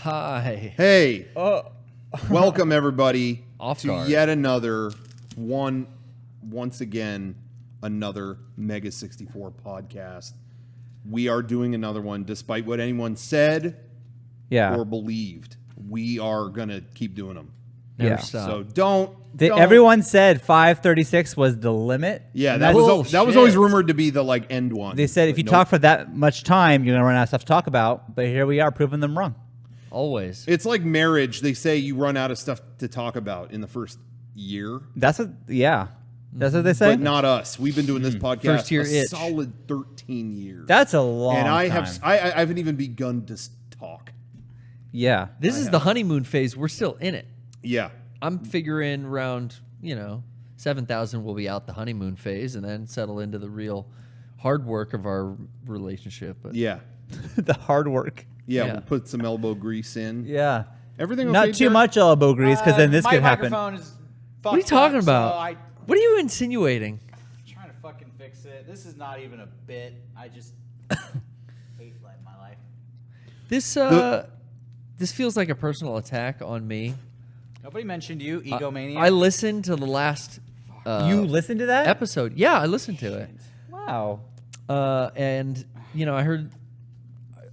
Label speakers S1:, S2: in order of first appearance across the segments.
S1: Hi.
S2: Hey. Welcome, everybody,
S1: Off-guard.
S2: to yet another once again, another Mega64 podcast. We are doing another one, despite what anyone said or believed. We are going to keep doing them.
S1: Never stop.
S2: So don't.
S3: Everyone said 536 was the limit.
S2: Yeah, that was always rumored to be the end one.
S3: They said if you talk for that much time, you're gonna run out of stuff to talk about. But here we are, proving them wrong.
S1: Always.
S2: It's like marriage. They say you run out of stuff to talk about in the first year.
S3: That's what they say.
S2: But not us. We've been doing this podcast
S1: First year itch.
S2: solid 13 years.
S3: That's a long
S2: and I
S3: time.
S2: I haven't even begun to talk.
S3: Yeah.
S1: This is the honeymoon phase. We're still in it.
S2: Yeah.
S1: I'm figuring around, 7,000 will be out the honeymoon phase and then settle into the real hard work of our relationship. But
S2: Yeah.
S3: the hard work.
S2: Yeah,
S1: Yeah.
S2: we'll put some elbow grease in.
S3: Yeah.
S2: Everything okay,
S3: Not too
S2: Jared?
S3: much elbow grease, because then this
S4: my
S3: could happen.
S4: microphone is
S1: what are you talking
S4: fucked
S1: about?
S4: up, so I'm
S1: What are you insinuating?
S4: trying to fucking fix it. This is not even a bit. I just hate my life.
S1: This feels like a personal attack on me.
S4: Nobody mentioned you, egomaniac.
S1: I listened to the last
S3: You listened to that?
S1: episode. Yeah, I listened to it.
S3: Wow.
S1: And I heard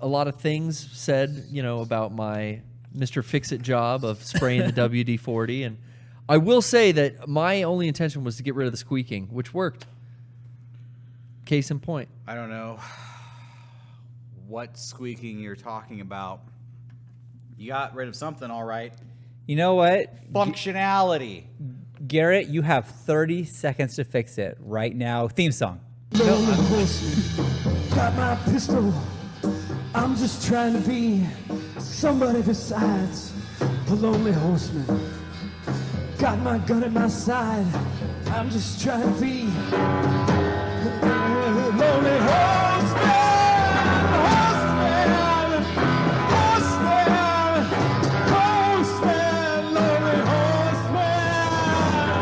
S1: a lot of things said, about my Mr. Fix-It job of spraying the WD-40. And I will say that my only intention was to get rid of the squeaking, which worked. Case in point.
S4: I don't know what squeaking you're talking about. You got rid of something, all right.
S3: You know what?
S4: Functionality.
S3: Garrett, you have 30 seconds to fix it right now. Theme song.
S5: Lonely horseman, got my pistol. I'm just trying to be somebody besides a lonely horseman. Got my gun at my side. I'm just trying to be a lonely horseman. Lonely horseman.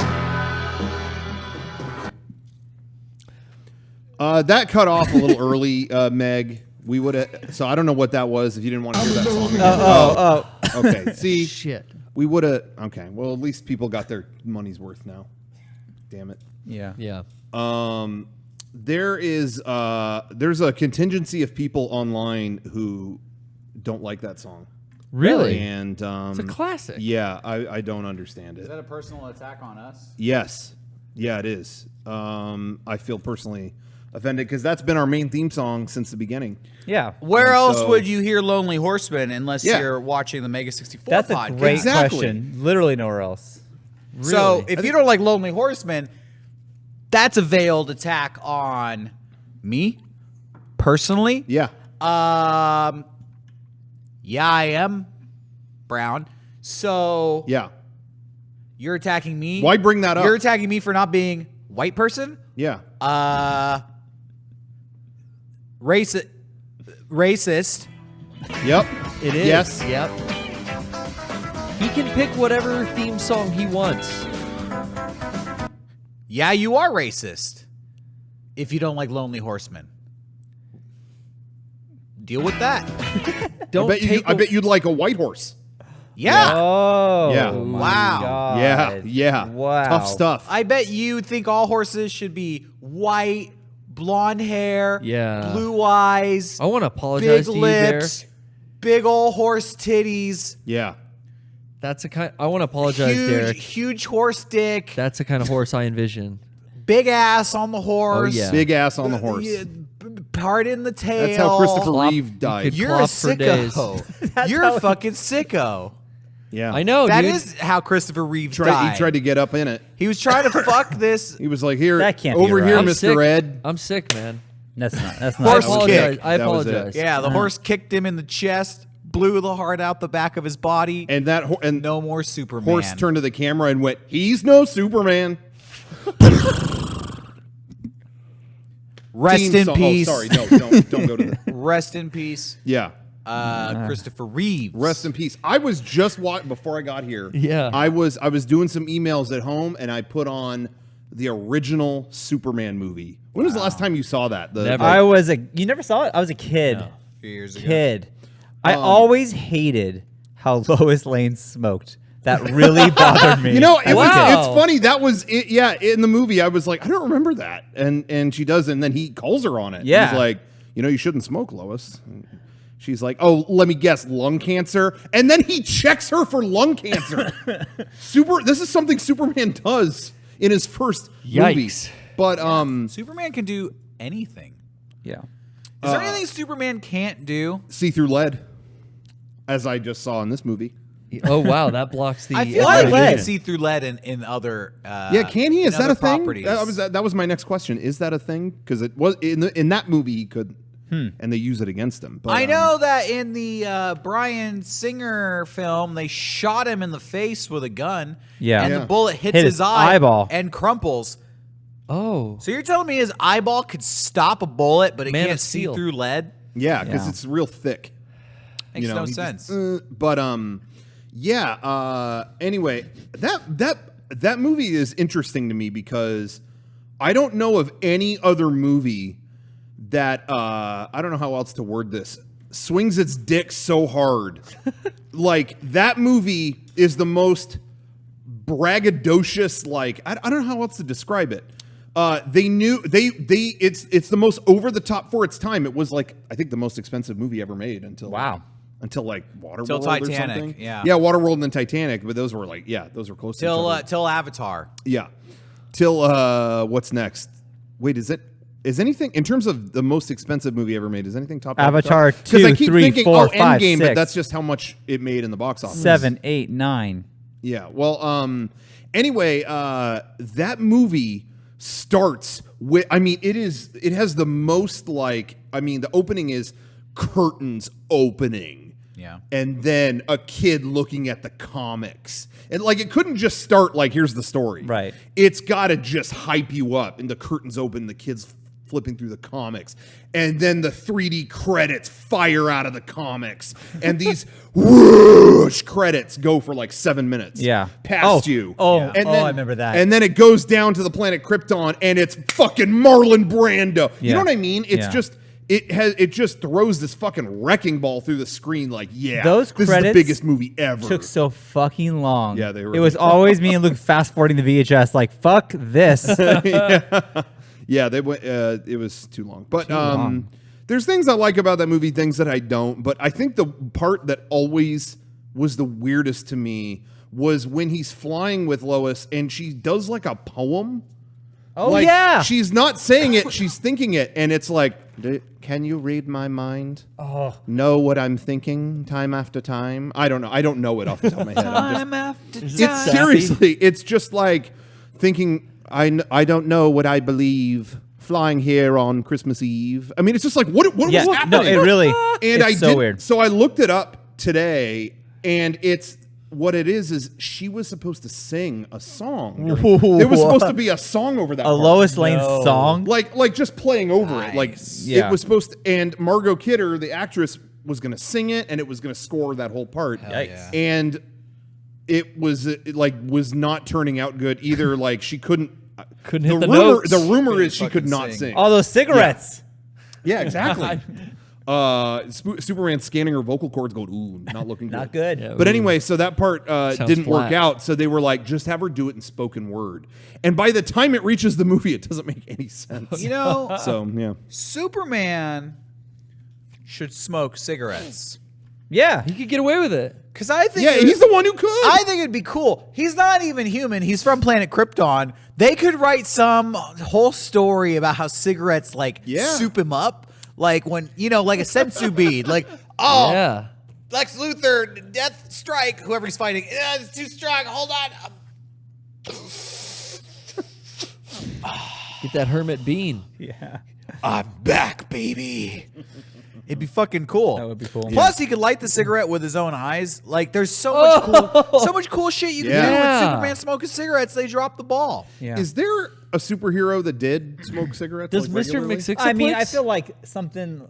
S2: That cut off a little early, Meg. We would have. So I don't know what that was. If you didn't want to hear that song again. Okay. See,
S1: Shit.
S2: we would have. Okay. Well, at least people got their money's worth now. Damn it.
S3: Yeah.
S1: Yeah.
S2: There's a contingency of people online who don't like that song.
S1: Really?
S2: And
S1: It's a classic.
S2: Yeah, I don't understand
S4: Is
S2: it.
S4: that a personal attack on us?
S2: Yes. Yeah, it is. I feel personally offended because that's been our main theme song since the beginning.
S3: Yeah.
S4: Where
S2: And
S4: else
S2: so-
S4: would you hear Lonely Horseman unless
S2: Yeah.
S4: you're watching the Mega64
S3: That's a
S4: podcast?
S3: great
S2: Exactly.
S3: question. Literally nowhere else.
S4: So if you don't like Lonely Horseman, that's a veiled attack on me, personally.
S2: Yeah.
S4: Yeah, I am brown. So
S2: Yeah.
S4: you're attacking me.
S2: Why bring that up?
S4: You're attacking me for not being white person.
S2: Yeah.
S4: Racist.
S2: Yep.
S1: It is.
S2: Yes.
S1: Yep. He can pick whatever theme song he wants.
S4: Yeah, you are racist. If you don't like Lonely Horseman, deal with that.
S1: Don't
S2: I bet you'd like a white horse.
S4: Yeah.
S3: Oh.
S2: Yeah.
S3: my
S4: Wow.
S3: God.
S2: Yeah. Yeah.
S3: Wow.
S2: Tough stuff.
S4: I bet you think all horses should be white, blonde hair,
S1: Yeah.
S4: blue eyes,
S1: I want to apologize
S4: big
S1: to you there.
S4: lips, big old horse titties,
S2: Yeah.
S1: That's a kind. I want to apologize, Derek.
S4: huge horse dick,
S1: That's the kind of horse I envision.
S4: big ass on the horse.
S1: Oh, yeah.
S2: Big ass on the horse.
S4: Part in the tail.
S2: That's how Christopher
S1: Clop-
S2: Reeve died.
S1: could-
S4: You're a
S1: Clop for days.
S4: sicko. You're a fucking sicko.
S2: Yeah.
S1: I know,
S4: That
S1: dude.
S4: is how Christopher Reeve died.
S2: He tried to get up in it.
S4: He was trying to fuck this
S2: He was like, "Here,
S3: That can't be
S2: over
S3: right.
S2: here,
S1: I'm
S2: Mr.
S1: sick.
S2: Ed."
S1: I'm sick, man.
S3: That's not. That's
S1: I
S3: not.
S4: Horse
S1: apologize.
S4: kick.
S1: I
S2: That was it.
S1: apologize.
S4: Yeah, the horse kicked him in the chest, blew the heart out the back of his body.
S2: And that and
S4: No more Superman.
S2: horse turned to the camera and went, "He's no Superman."
S4: Rest
S2: Theme
S4: in
S2: song-
S4: peace.
S2: Oh, sorry, no, don't go to the.
S4: Rest in peace,
S2: Yeah,
S4: Christopher Reeves.
S2: rest in peace. I was just before I got here.
S1: Yeah.
S2: I was doing some emails at home, and I put on the original Superman movie. When was the last time you saw that?
S1: Never.
S3: You never saw it? I was a kid.
S4: A few years ago.
S3: Kid. I always hated how Lois Lane smoked. That really bothered me.
S2: You know, it's
S1: Wow.
S2: funny. That was it. Yeah, in the movie, I was like, I don't remember that, and she does, and then he calls her on it.
S3: Yeah.
S2: He's like, you shouldn't smoke, Lois. She's like, oh, let me guess, lung cancer, and then he checks her for lung cancer. This is something Superman does in his first movie.
S1: Yikes.
S2: But
S4: Superman can do anything.
S3: Yeah.
S4: Is there anything Superman can't do?
S2: see through lead, as I just saw in this movie.
S1: Oh wow, that blocks the.
S4: I feel like you
S3: lead?
S4: can see through lead in other.
S2: Yeah, can he? Is that a thing?
S4: properties.
S2: That was my next question. Is that a thing? Because it was in that movie he could, and they use it against him. But,
S4: I know that in the Bryan Singer film, they shot him in the face with a gun.
S3: Yeah.
S4: and
S3: Yeah.
S4: the bullet hits
S3: Hit
S4: his
S3: his
S4: eye
S3: eyeball.
S4: and crumples.
S1: Oh,
S4: So you're telling me his eyeball could stop a bullet, but it
S1: Man
S4: can't
S1: of
S4: see
S1: Steel.
S4: through lead?
S2: Yeah, because
S3: Yeah.
S2: it's real thick.
S4: Makes no
S2: he
S4: sense.
S2: Just, but yeah. Anyway, that movie is interesting to me because I don't know of any other movie that I don't know how else to word this, swings its dick so hard. Like that movie is the most braggadocious. Like I don't know how else to describe it. It's the most over the top for its time. It was like I think the most expensive movie ever made until like Waterworld
S4: Till
S2: or
S4: Titanic,
S2: something.
S4: yeah.
S2: Waterworld and then Titanic, but those were like those were close to each other.
S4: Till Avatar.
S2: Yeah. Till what's next? Wait, is anything in terms of the most expensive movie ever made? Is anything top
S3: Avatar 2,
S2: Because I keep
S3: 3,
S2: thinking,
S3: 4, 5,
S2: Endgame, but
S3: 6.
S2: that's just how much it made in the box office.
S3: 7, 8, 9.
S2: Yeah. Well, anyway, that movie starts with, it has the most the opening is curtains opening.
S4: Yeah.
S2: And then a kid looking at the comics. And it couldn't just start here's the story.
S3: Right.
S2: It's got to just hype you up. And the curtains open, the kid's flipping through the comics. And then the 3D credits fire out of the comics. And these whoosh credits go for 7 minutes.
S3: Yeah.
S2: Past you.
S3: Oh,
S2: And
S3: I remember that.
S2: And then it goes down to the planet Krypton and it's fucking Marlon Brando. You
S3: Yeah.
S2: know what I mean? It's
S3: Yeah.
S2: just... It just throws this fucking wrecking ball through the screen
S3: Those
S2: this is the
S3: credits
S2: biggest movie ever.
S3: Took so fucking long.
S2: Yeah, they were.
S3: It was always me and Luke fast forwarding the VHS. Like, fuck this.
S2: Yeah, they went. It was too long. But
S3: long.
S2: there's things I like about that movie, things that I don't. But I think the part that always was the weirdest to me was when he's flying with Lois and she does a poem.
S3: Oh yeah.
S2: She's not saying it, she's thinking it, and it's like, can you read my mind?
S3: Oh.
S2: Know what I'm thinking time after time? I don't know. I don't know it off the top of my head.
S4: Time after time.
S2: It's seriously, it's just like thinking, I don't know what I believe flying here on Christmas Eve. I mean, it's just like, what was happening?
S3: No, it really.
S2: And
S3: it's so weird.
S2: So I looked it up today, and it's what it is she was supposed to sing a song. There was supposed to be a song over that.
S3: A
S2: part.
S3: Lois Lane song.
S2: Like just playing over it. Like
S3: Yeah.
S2: it was supposed to, and Margot Kidder, the actress, was going to sing it, and it was going to score that whole part.
S3: Yikes.
S2: And it was was not turning out good either. She couldn't
S1: Couldn't
S2: the
S1: hit the
S2: rumor,
S1: notes.
S2: The rumor is she
S4: fucking
S2: could not
S4: sing.
S2: sing.
S3: All those cigarettes.
S2: Yeah, exactly. Superman scanning her vocal cords, going, "Ooh, not looking good."
S3: Not good.
S1: Yeah.
S2: But anyway, so that part didn't work
S1: flat.
S2: out. So they were like, just have her do it in spoken word. And by the time it reaches the movie, it doesn't make any sense.
S4: You know,
S2: So yeah,
S4: Superman should smoke cigarettes.
S3: Yeah.
S1: He could get away with it.
S4: Because I think
S2: yeah, he's the one who could.
S4: I think it'd be cool. He's not even human. He's from planet Krypton. They could write some whole story about how cigarettes soup him up. Like when, like a sensu bead. Like, oh,
S1: Yeah.
S4: Lex Luthor, Death Strike, whoever he's fighting. It's too strong. Hold on.
S1: Get that hermit bean.
S3: Yeah.
S4: I'm back, baby. It'd be fucking cool.
S3: That would be cool.
S4: Plus, he could light the cigarette with his own eyes. There's so much cool shit you can do
S1: Yeah.
S4: with Superman smoking cigarettes. They drop the ball.
S3: Yeah.
S2: Is there a superhero that did smoke cigarettes?
S1: Does
S2: like,
S1: Mr.
S2: regularly?
S1: McSix?
S3: I mean, I feel like something.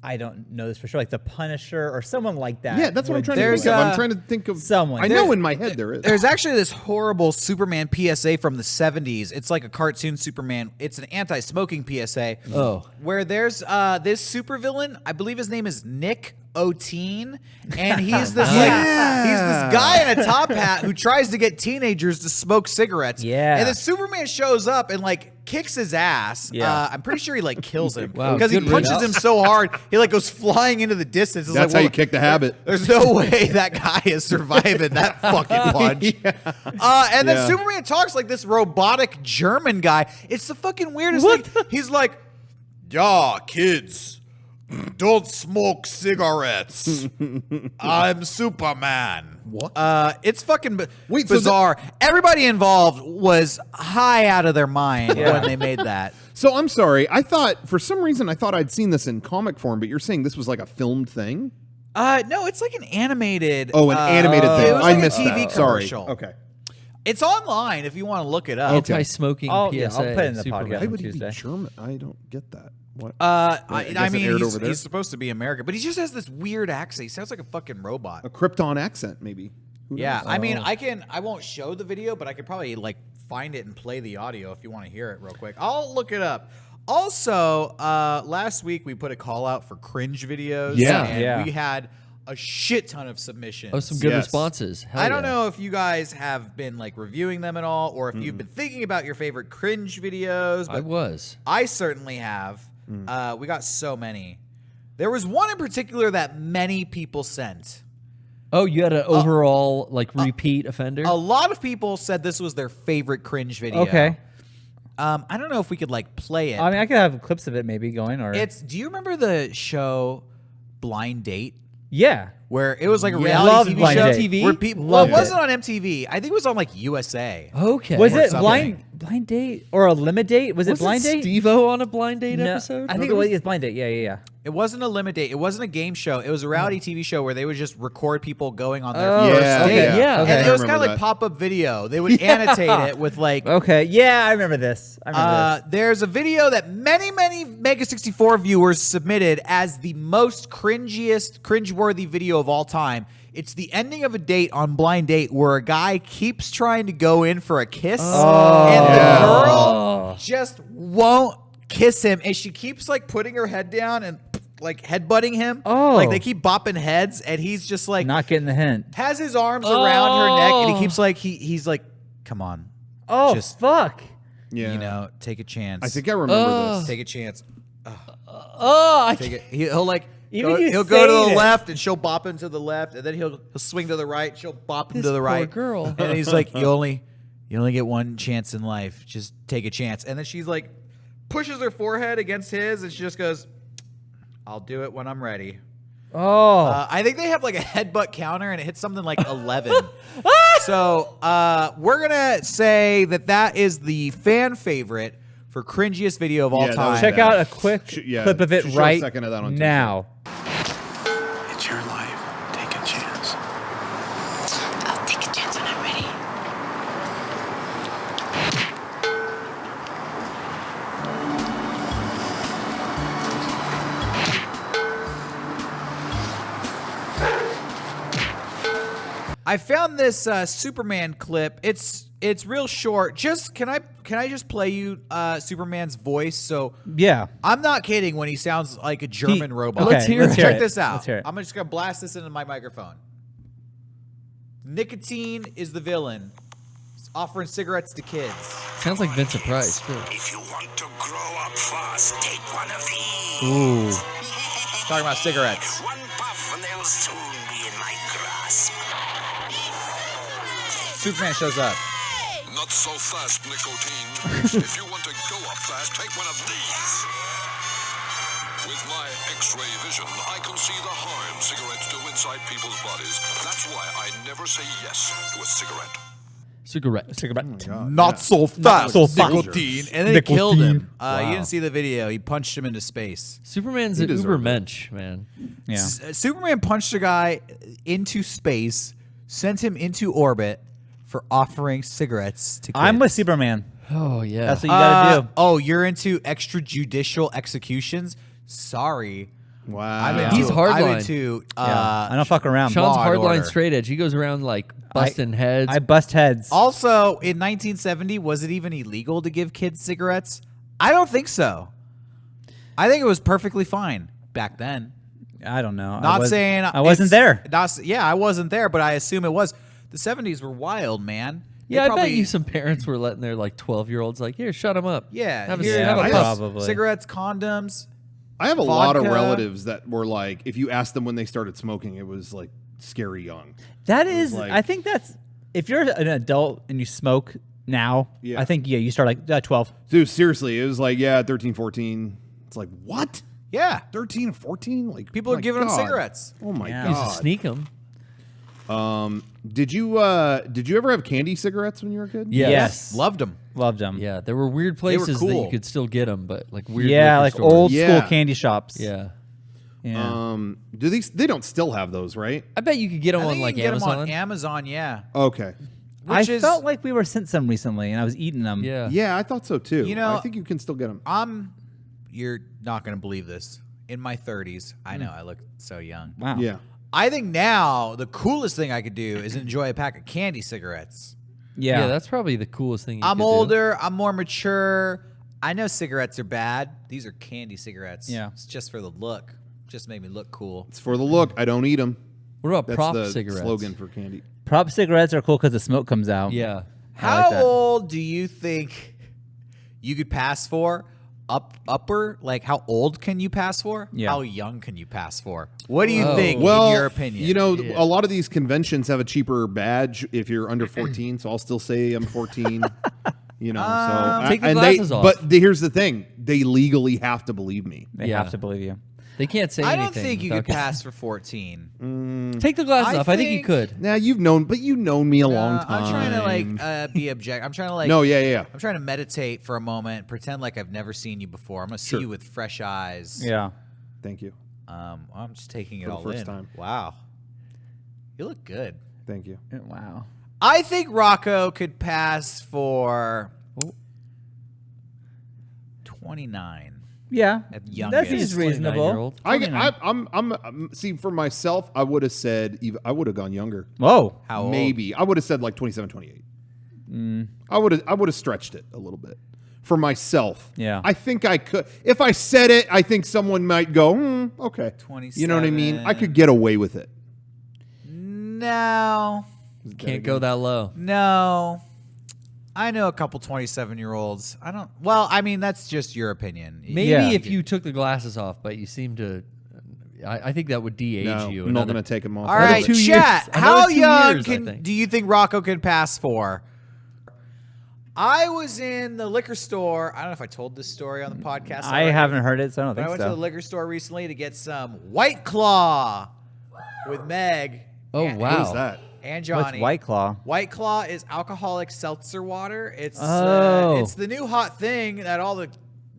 S3: I don't know this for sure. Like the Punisher or someone like that.
S2: Yeah, that's what I'm
S3: would
S2: trying to
S3: do
S2: think
S3: it.
S2: of. I'm trying to think of
S3: someone.
S2: I know in my head there is.
S4: There's actually this horrible Superman PSA from the 70s. It's like a cartoon Superman. It's an anti-smoking PSA.
S1: Oh.
S4: Where there's this supervillain, I believe his name is Nick O-Teen, and he's this guy in a top hat who tries to get teenagers to smoke cigarettes.
S3: Yeah.
S4: And then Superman shows up and like kicks his ass.
S3: Yeah.
S4: I'm pretty sure he like kills him
S1: Wow,
S4: because he
S1: good
S4: punches
S1: riddance.
S4: him so hard he like goes flying into the distance. It's
S2: That's
S4: like,
S2: how you kick the habit.
S4: There's no way that guy is surviving that fucking punch. And then
S2: Yeah.
S4: Superman talks like this robotic German guy. It's the fucking weirdest thing. He's like, "Yeah, kids, don't smoke cigarettes. I'm Superman."
S2: What?
S4: It's fucking
S2: Wait, so
S4: bizarre. Everybody involved was high out of their mind when they made that.
S2: So I'm sorry. I thought for some reason I'd seen this in comic form, but you're saying this was like a filmed thing?
S4: No, it's like an animated.
S2: Oh, an animated thing.
S4: It was
S2: I
S4: like
S2: missed
S4: a TV
S2: that. Sorry.
S4: commercial.
S2: Okay.
S4: It's online if you want to look it up.
S1: Anti-smoking PSA.
S3: Yeah, I'll put it in the
S1: Superman.
S3: podcast.
S2: Why would he
S3: Tuesday.
S2: be German? I don't get that. What?
S4: I
S2: guess it
S4: mean,
S2: aired over there?
S4: he's supposed to be American, but he just has this weird accent. He sounds like a fucking robot.
S2: A Krypton accent, maybe. Who
S4: Yeah,
S2: knows?
S4: I mean, I won't show the video, but I could probably like find it and play the audio if you want to hear it real quick. I'll look it up. Also, last week we put a call out for cringe videos.
S2: Yeah.
S4: and
S3: Yeah.
S4: we had a shit ton of submissions.
S1: Oh, some good
S2: Yes.
S1: responses. Hell
S4: I don't
S1: yeah.
S4: know if you guys have been like reviewing them at all, or if you've been thinking about your favorite cringe videos. But
S1: I was.
S4: I certainly have. We got so many. There was one in particular that many people sent.
S1: Oh, you had an overall like repeat offender?
S4: A lot of people said this was their favorite cringe video.
S3: Okay.
S4: I don't know if we could like play it.
S3: I mean, I could have clips of it maybe going, or
S4: Do you remember the show Blind Date?
S3: yeah.
S4: Where it was like a
S1: Yeah.
S4: reality
S3: Loved
S4: TV
S3: Blind
S4: show
S1: Date.
S4: where people. Well,
S3: Loved
S4: it wasn't on MTV. I think it was on like USA.
S1: Okay.
S3: Was
S4: Or
S3: it
S4: something.
S3: blind date or a limit date? Was it blind date?
S1: Steve-O on a blind date
S3: No,
S1: episode?
S3: I think it was blind date. Yeah.
S4: It wasn't a limit date. It wasn't a game show. It was a reality TV show where they would just record people going on their
S3: Oh,
S4: first
S2: Yeah,
S4: date.
S1: okay, yeah.
S3: Okay.
S4: And it was
S2: I
S4: kind of
S2: remember
S4: like
S2: that.
S4: pop-up video. They would annotate it with like.
S3: Okay. Yeah, I remember this. I remember this.
S4: There's a video that many Mega64 viewers submitted as the most cringeworthy video of all time. It's the ending of a date on Blind Date where a guy keeps trying to go in for a kiss, and the girl just won't kiss him, and she keeps like putting her head down and like headbutting him.
S3: Oh.
S4: Like they keep bopping heads, and he's just like
S3: Not getting the hint.
S4: has his arms around her neck, and he keeps like he's like, "Come on,
S3: Oh,
S4: Just-
S3: fuck.
S2: Yeah.
S4: you know, take a chance.
S2: I think I remember this.
S4: take a chance."
S1: Oh, I
S4: Take it. He'll like
S3: Even
S4: go,
S3: you
S4: he'll go to
S3: saying
S4: the
S3: it.
S4: left and she'll bop him to the left, and then he'll swing to the right. She'll bop him
S1: This
S4: to the
S1: poor
S4: right.
S1: girl.
S4: And he's like, you only get one chance in life. Just take a chance. And then she's like, pushes her forehead against his, and she just goes, "I'll do it when I'm ready."
S3: Oh.
S4: I think they have like a headbutt counter, and it hits something like 11. So we're gonna say that is the fan favorite for cringiest video of all
S2: Yeah, that
S4: time.
S2: was
S3: Check
S2: bad.
S3: out a quick
S2: Yeah,
S3: clip of it
S2: show a
S3: right
S2: second of that on
S3: now.
S6: It's your life. Take a chance.
S7: I'll take a chance when I'm ready.
S4: I found this Superman clip. It's real short. Just can I just play you Superman's voice? So
S3: Yeah.
S4: I'm not kidding when he sounds like a German robot.
S1: Let's hear it.
S4: Check
S3: it.
S4: this out.
S3: Let's hear it.
S4: I'm just gonna blast this into my microphone. Nicotine is the villain. He's offering cigarettes to kids.
S1: sounds like Vincent Price too.
S6: If you want to grow up fast, take one of these.
S1: Ooh.
S4: He's talking about cigarettes.
S6: One puff and they'll soon be in my grasp.
S4: Superman shows up.
S8: Not so fast, nicotine. If you want to go up fast, take one of these. With my X-ray vision, I can see the harm cigarettes do inside people's bodies. That's why I never say yes to a cigarette.
S1: Cigarette.
S4: Not so fast,
S3: so fast.
S4: nicotine. And then he killed
S3: Nicotine.
S4: him. You didn't see the video. He punched him into space.
S1: Superman's
S2: He
S1: an uber
S2: deserved it.
S1: mensch, man.
S3: Yeah.
S4: Superman punched a guy into space, sent him into orbit for offering cigarettes to kids.
S3: I'm with Superman.
S1: Oh yeah.
S3: That's what you gotta do.
S4: Oh, you're into extrajudicial executions? Sorry.
S2: Wow.
S4: I'm into,
S1: He's
S4: I'm
S1: hardline.
S4: into
S3: Yeah. I don't fuck around.
S1: Sean's
S4: Law and
S1: hardline
S4: Order.
S1: straight edge. He goes around like busting heads.
S3: I bust heads.
S4: Also, in 1970, was it even illegal to give kids cigarettes? I don't think so. I think it was perfectly fine back then.
S3: I don't know.
S4: Not saying
S3: I wasn't there.
S4: I wasn't there, but I assume it was. The 70s were wild, man.
S1: Yeah, I bet you some parents were letting their like 12-year-olds like, here, shut them up.
S4: Yeah,
S1: have
S4: have
S1: a puff.
S3: probably.
S4: Cigarettes, condoms.
S2: I have a lot of
S4: vodka.
S2: relatives that were like, if you asked them when they started smoking, it was like scary young.
S3: That is,
S2: like-
S3: I think that's, if you're an adult and you smoke now,
S2: Yeah.
S3: I think, you start like 12.
S2: Dude, seriously, it was like, 13, 14. It's like, what?
S4: Yeah.
S2: 13, 14? Like,
S4: People are
S2: my
S4: giving them
S2: God.
S4: cigarettes.
S2: Oh my
S3: Yeah.
S1: You used to
S2: God.
S1: sneak them.
S2: Did you ever have candy cigarettes when you were a kid?
S3: Yes.
S4: Loved them.
S3: Loved them.
S1: Yeah, there were weird places that
S4: cool.
S1: you could still get them, but like weird.
S3: Yeah,
S1: liquor
S3: like
S1: stores.
S3: old
S2: Yeah.
S3: school candy shops.
S1: Yeah,
S3: Yeah.
S2: Do they don't still have those, right?
S1: I bet you could get them
S4: I
S1: on
S4: think
S1: like
S4: you can get 'em
S1: Amazon.
S4: on Amazon, yeah.
S2: Okay.
S3: I
S4: Which is,
S3: felt like we were sent some recently, and I was eating them.
S1: Yeah,
S2: Yeah, I thought so too.
S4: You know,
S2: I think you can still get them.
S4: you're not going to believe this. In my 30s, I know I look so young.
S3: Wow.
S2: Yeah.
S4: I think now the coolest thing I could do is enjoy a pack of candy cigarettes.
S3: Yeah.
S1: yeah. That's probably the coolest thing.
S4: I'm
S1: could do.
S4: older. I'm more mature. I know cigarettes are bad. These are candy cigarettes.
S3: Yeah.
S4: It's just for the look. Just made me look cool.
S2: It's for the look. I don't eat them.
S1: What about
S2: That's
S1: prop
S2: the
S1: cigarettes?
S2: slogan for candy.
S3: Prop cigarettes are cool because the smoke comes out.
S1: Yeah,
S4: How
S3: that.
S4: old do you think you could pass for? Upper? Like, how old can you pass for?
S3: Yeah.
S4: How young can you pass for? What do you
S1: Oh.
S4: think,
S2: Well,
S4: in your opinion?
S2: you know, a lot of these conventions have a cheaper badge if you're under 14, so I'll still say I'm 14. You know, so
S1: Take your
S2: and
S1: glasses off.
S2: But here's the thing: they legally have to believe me.
S3: They
S1: Yeah.
S3: have to believe you.
S1: they can't say
S4: I
S1: anything.
S4: don't think you
S1: without-
S4: could pass for 14.
S1: Take the glasses off. I think you
S4: think-
S1: could.
S2: Now you've known me a long time.
S4: I'm trying to be object. I'm trying to
S2: No, yeah.
S4: I'm trying to meditate for a moment, pretend like I've never seen you before. I'm gonna see you with fresh eyes.
S3: Yeah.
S2: Thank you.
S4: I'm just taking it
S2: For the
S4: all
S2: first
S4: in.
S2: time.
S4: Wow, you look good.
S2: Thank you.
S3: Wow.
S4: I think Rocco could pass for 29.
S3: Yeah.
S4: At
S3: That
S4: youngest.
S3: seems reasonable.
S1: 29-year-old.
S2: I'm see for myself. I would have said I would have gone younger.
S3: Whoa.
S4: How old?
S2: Maybe I would have said like 27, 28. I would have stretched it a little bit for myself.
S3: Yeah.
S2: I think I could. If I said it, I think someone might go, okay.
S4: 27.
S2: You know what I mean? I could get away with it.
S4: No,
S1: Can't go that low.
S4: no. I know a couple 27-year-olds. I don't. Well, I mean, that's just your opinion.
S1: Maybe
S3: Yeah.
S1: if you took the glasses off, but you seem to. I think that would de-age
S2: No,
S1: you.
S2: I'm not
S1: another-
S2: going to take them off.
S4: All right,
S1: 2 years.
S4: chat. How
S1: Another 2
S4: young
S1: years, I think.
S4: do you think Rocco could pass for? I was in the liquor store. I don't know if I told this story on the podcast.
S3: I
S4: already,
S3: haven't heard it, so I don't
S4: But I
S3: think
S4: went to the
S3: so.
S4: liquor store recently to get some White Claw with Meg.
S1: Oh
S4: and,
S1: wow!
S2: Who's that?
S4: And
S3: What's
S4: Johnny.
S3: White Claw?
S4: White Claw is alcoholic seltzer water. It's
S3: Oh.
S4: the new hot thing that all the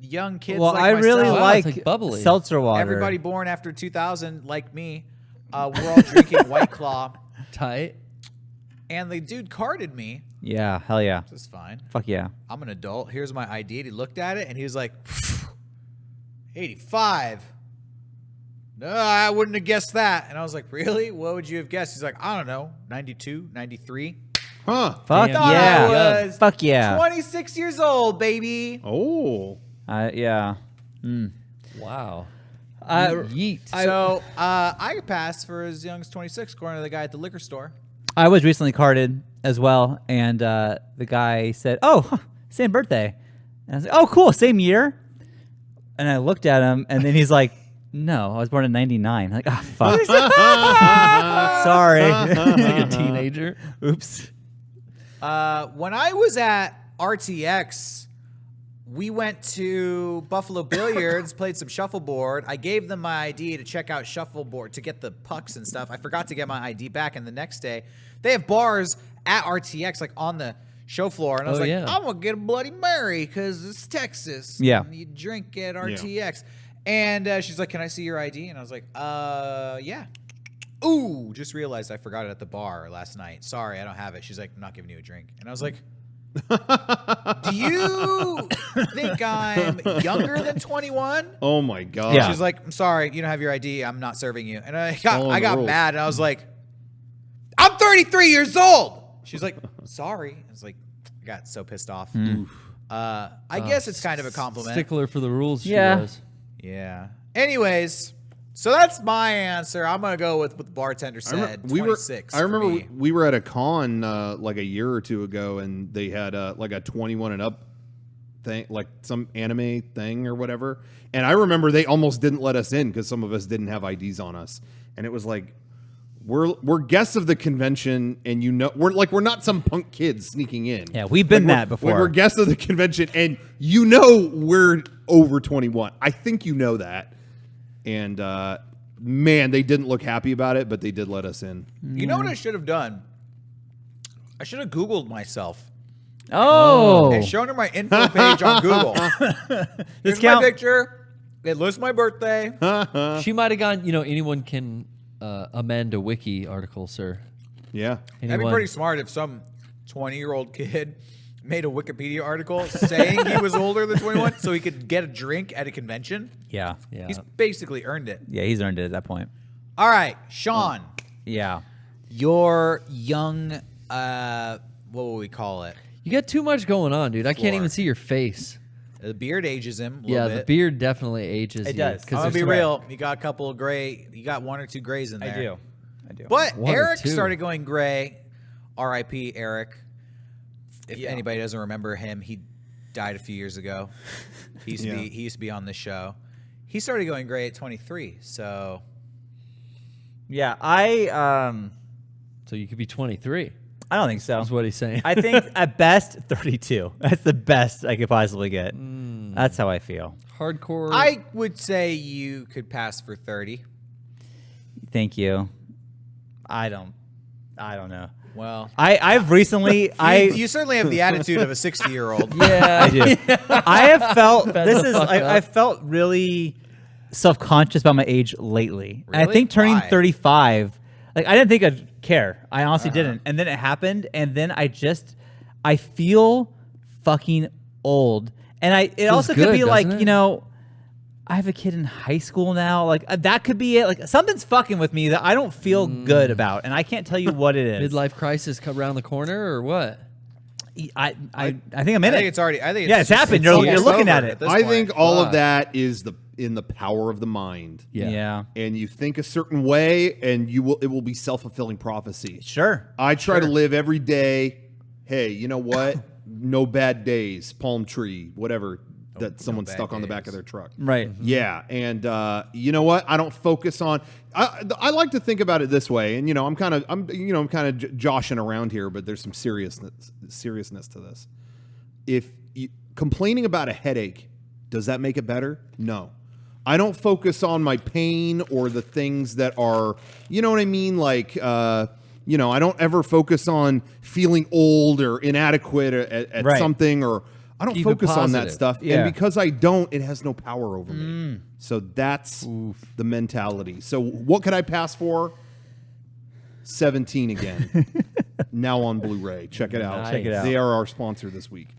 S4: young kids
S3: Well,
S4: like
S3: I really
S4: myself,
S1: Wow,
S3: like
S1: it's like bubbly.
S3: seltzer water.
S4: everybody born after 2000 like me. We're all drinking White Claw.
S1: Tight.
S4: And the dude carded me.
S3: Yeah, hell yeah.
S4: This is fine.
S3: Fuck yeah.
S4: I'm an adult. Here's my ID. And he looked at it and he was like, 85. No, I wouldn't have guessed that. And I was like, really? What would you have guessed? He's like, I don't know, 92, 93.
S2: Huh?
S3: Fuck
S1: Damn.
S4: Thought
S3: yeah.
S4: I was
S3: Fuck yeah.
S4: 26 years old, baby.
S2: Oh.
S3: Yeah.
S1: Wow.
S3: Yeet.
S4: So I could pass for as young as 26, according to the guy at the liquor store.
S3: I was recently carded as well, and the guy said, "Oh, huh, same birthday." And I was like, "Oh, cool, same year." And I looked at him, and then he's like, "No, I was born in '99." I'm like, ah, fuck. Sorry.
S1: Like a teenager.
S3: Oops.
S4: When I was at RTX, we went to Buffalo Billiards, played some shuffleboard. I gave them my ID to check out shuffleboard to get the pucks and stuff. I forgot to get my ID back, and the next day they have bars at RTX, like on the show floor, and I was
S1: Oh,
S4: like,
S1: yeah.
S4: I'm gonna get a Bloody Mary because it's Texas.
S3: Yeah.
S4: and you drink at RTX. And she's like, "Can I see your ID?" And I was like, yeah." Ooh, just realized I forgot it at the bar last night. Sorry, I don't have it. She's like, "I'm not giving you a drink," and I was like, do you think I'm younger than 21?
S2: Oh my God.
S3: Yeah.
S4: She's like, "I'm sorry, you don't have your ID. I'm not serving you." And I
S2: Following the
S4: got
S2: rules.
S4: mad, and I was like, "I'm 33 years old." She's like, "Sorry." I was like, I got so pissed off. I guess it's kind of a compliment.
S1: Stickler for the rules.
S3: Yeah.
S1: She was.
S4: Yeah. Anyways, So that's my answer. I'm gonna go with what the bartender said. 26.
S2: I remember we were at a con like a year or two ago, and they had like a 21 and up thing, like some anime thing or whatever. And I remember they almost didn't let us in because some of us didn't have IDs on us, and it was like, we're guests of the convention, and we're not some punk kids sneaking in.
S3: Yeah, we've been that before.
S2: We're guests of the convention, and we're over 21. I think you know that. And man, they didn't look happy about it, but they did let us in.
S4: You know what I should have done? I should have Googled myself.
S3: Oh.
S4: And shown her my info page on Google. Here's my picture. It lists my birthday.
S1: She might have gone, anyone can amend a wiki article, sir.
S2: Yeah.
S4: That'd be pretty smart if some 20-year-old kid made a Wikipedia article saying he was older than 21 so he could get a drink at a convention.
S3: Yeah.
S4: He's basically earned it.
S3: Yeah, he's earned it at that point.
S4: All right, Sean.
S3: Yeah.
S4: Your young, what will we call it?
S1: You got too much going on, dude. I can't even see your face.
S4: The beard ages him a little bit.
S1: The beard definitely ages
S3: It does.
S4: I'm going to be real. You got a couple of gray. You got 1 or 2 grays in there.
S3: I do.
S4: But
S1: One or
S4: Eric
S1: two.
S4: started going gray. R.I.P. Eric. If anybody doesn't remember him, he died a few years ago. He used to be on this show. He started going gray at 23. So
S3: Yeah,
S1: So you could be 23.
S3: I don't think so.
S1: That's what he's saying.
S3: I think at best 32. That's the best I could possibly get. That's how I feel.
S1: Hardcore.
S4: I would say you could pass for 30.
S3: Thank you. I don't know.
S4: Well,
S3: I've recently
S4: you certainly have the attitude of a 60-year-old.
S1: Yeah,
S3: I do. I have felt
S1: fuck up.
S3: I felt really self-conscious about my age lately. And I
S4: Really?
S3: think turning
S4: Why?
S3: 35, like I didn't think I'd care. I honestly didn't. And then it happened, and then I feel fucking old. And it also could
S1: good,
S3: be like,
S1: doesn't it?
S3: I have a kid in high school now. Like that could be it. Like something's fucking with me that I don't feel good about, and I can't tell you what it is.
S1: Midlife crisis come around the corner or what?
S3: I think I'm in
S4: I
S3: it.
S4: think it's already. I think
S3: Yeah, it's happened. You're
S4: almost
S3: looking
S4: over
S3: at it.
S4: this
S2: I
S4: point.
S2: think all
S1: Fuck.
S2: of that is in the power of the mind.
S3: Yeah.
S2: And you think a certain way, and it will be self-fulfilling prophecy.
S3: Sure.
S2: I try to live every day. Hey, you know what? No bad days. Palm tree, whatever that someone
S4: bad
S2: stuck on the back
S4: days.
S2: of their truck.
S3: Right.
S2: Yeah, and you know what? I don't focus on. I like to think about it this way, and I'm kind of joshing around here, but there's some seriousness to this. If complaining about a headache, does that make it better? No. I don't focus on my pain or the things that are, you know what I mean? Like, I don't ever focus on feeling old or inadequate at
S3: Right.
S2: something, or I don't
S1: Keep it
S2: focus on that
S1: positive.
S2: stuff.
S3: Yeah.
S2: And because I don't, it has no power over me. So that's the mentality. So what could I pass for? 17 again. Now on Blu-ray. Check it out.
S1: Nice. Check it
S3: out.
S2: They are our sponsor this week.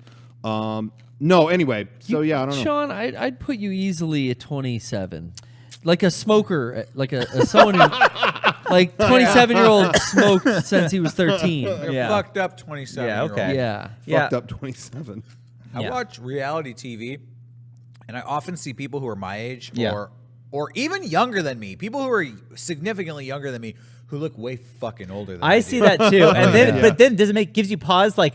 S2: No, anyway. So yeah, I don't know.
S1: Sean, I'd put you easily at 27. Like a smoker, like a someone who, like 27-year-old smoked since he was 13.
S4: You're
S3: Yeah.
S4: fucked up 27.
S3: Yeah, okay.
S1: Yeah.
S2: Fucked up 27.
S4: I watch reality TV, and I often see people who are my age
S3: Yeah.
S4: or even younger than me, people who are significantly younger than me, who look way fucking older than
S3: I
S4: do.
S3: see that too. And then,
S2: Yeah.
S3: but then does it gives you pause like,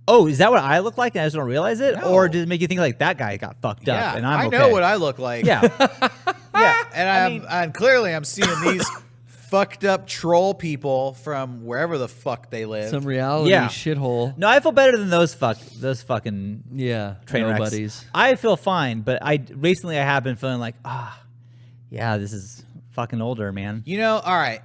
S3: oh, is that what I look like and I just don't realize it?
S4: No.
S3: Or does it make you think like that guy got fucked
S4: Yeah,
S3: up and I'm
S4: I
S3: okay?
S4: know what I look like.
S3: Yeah. Yeah.
S4: And clearly I'm seeing these fucked up troll people from wherever the fuck they live.
S1: Some reality
S3: Yeah.
S1: shithole.
S3: No, I feel better than those fucking
S1: Yeah.
S3: train wrecks.
S1: Nobodies.
S3: I feel fine, but recently I have been feeling like, yeah, this is fucking older, man.
S4: all right.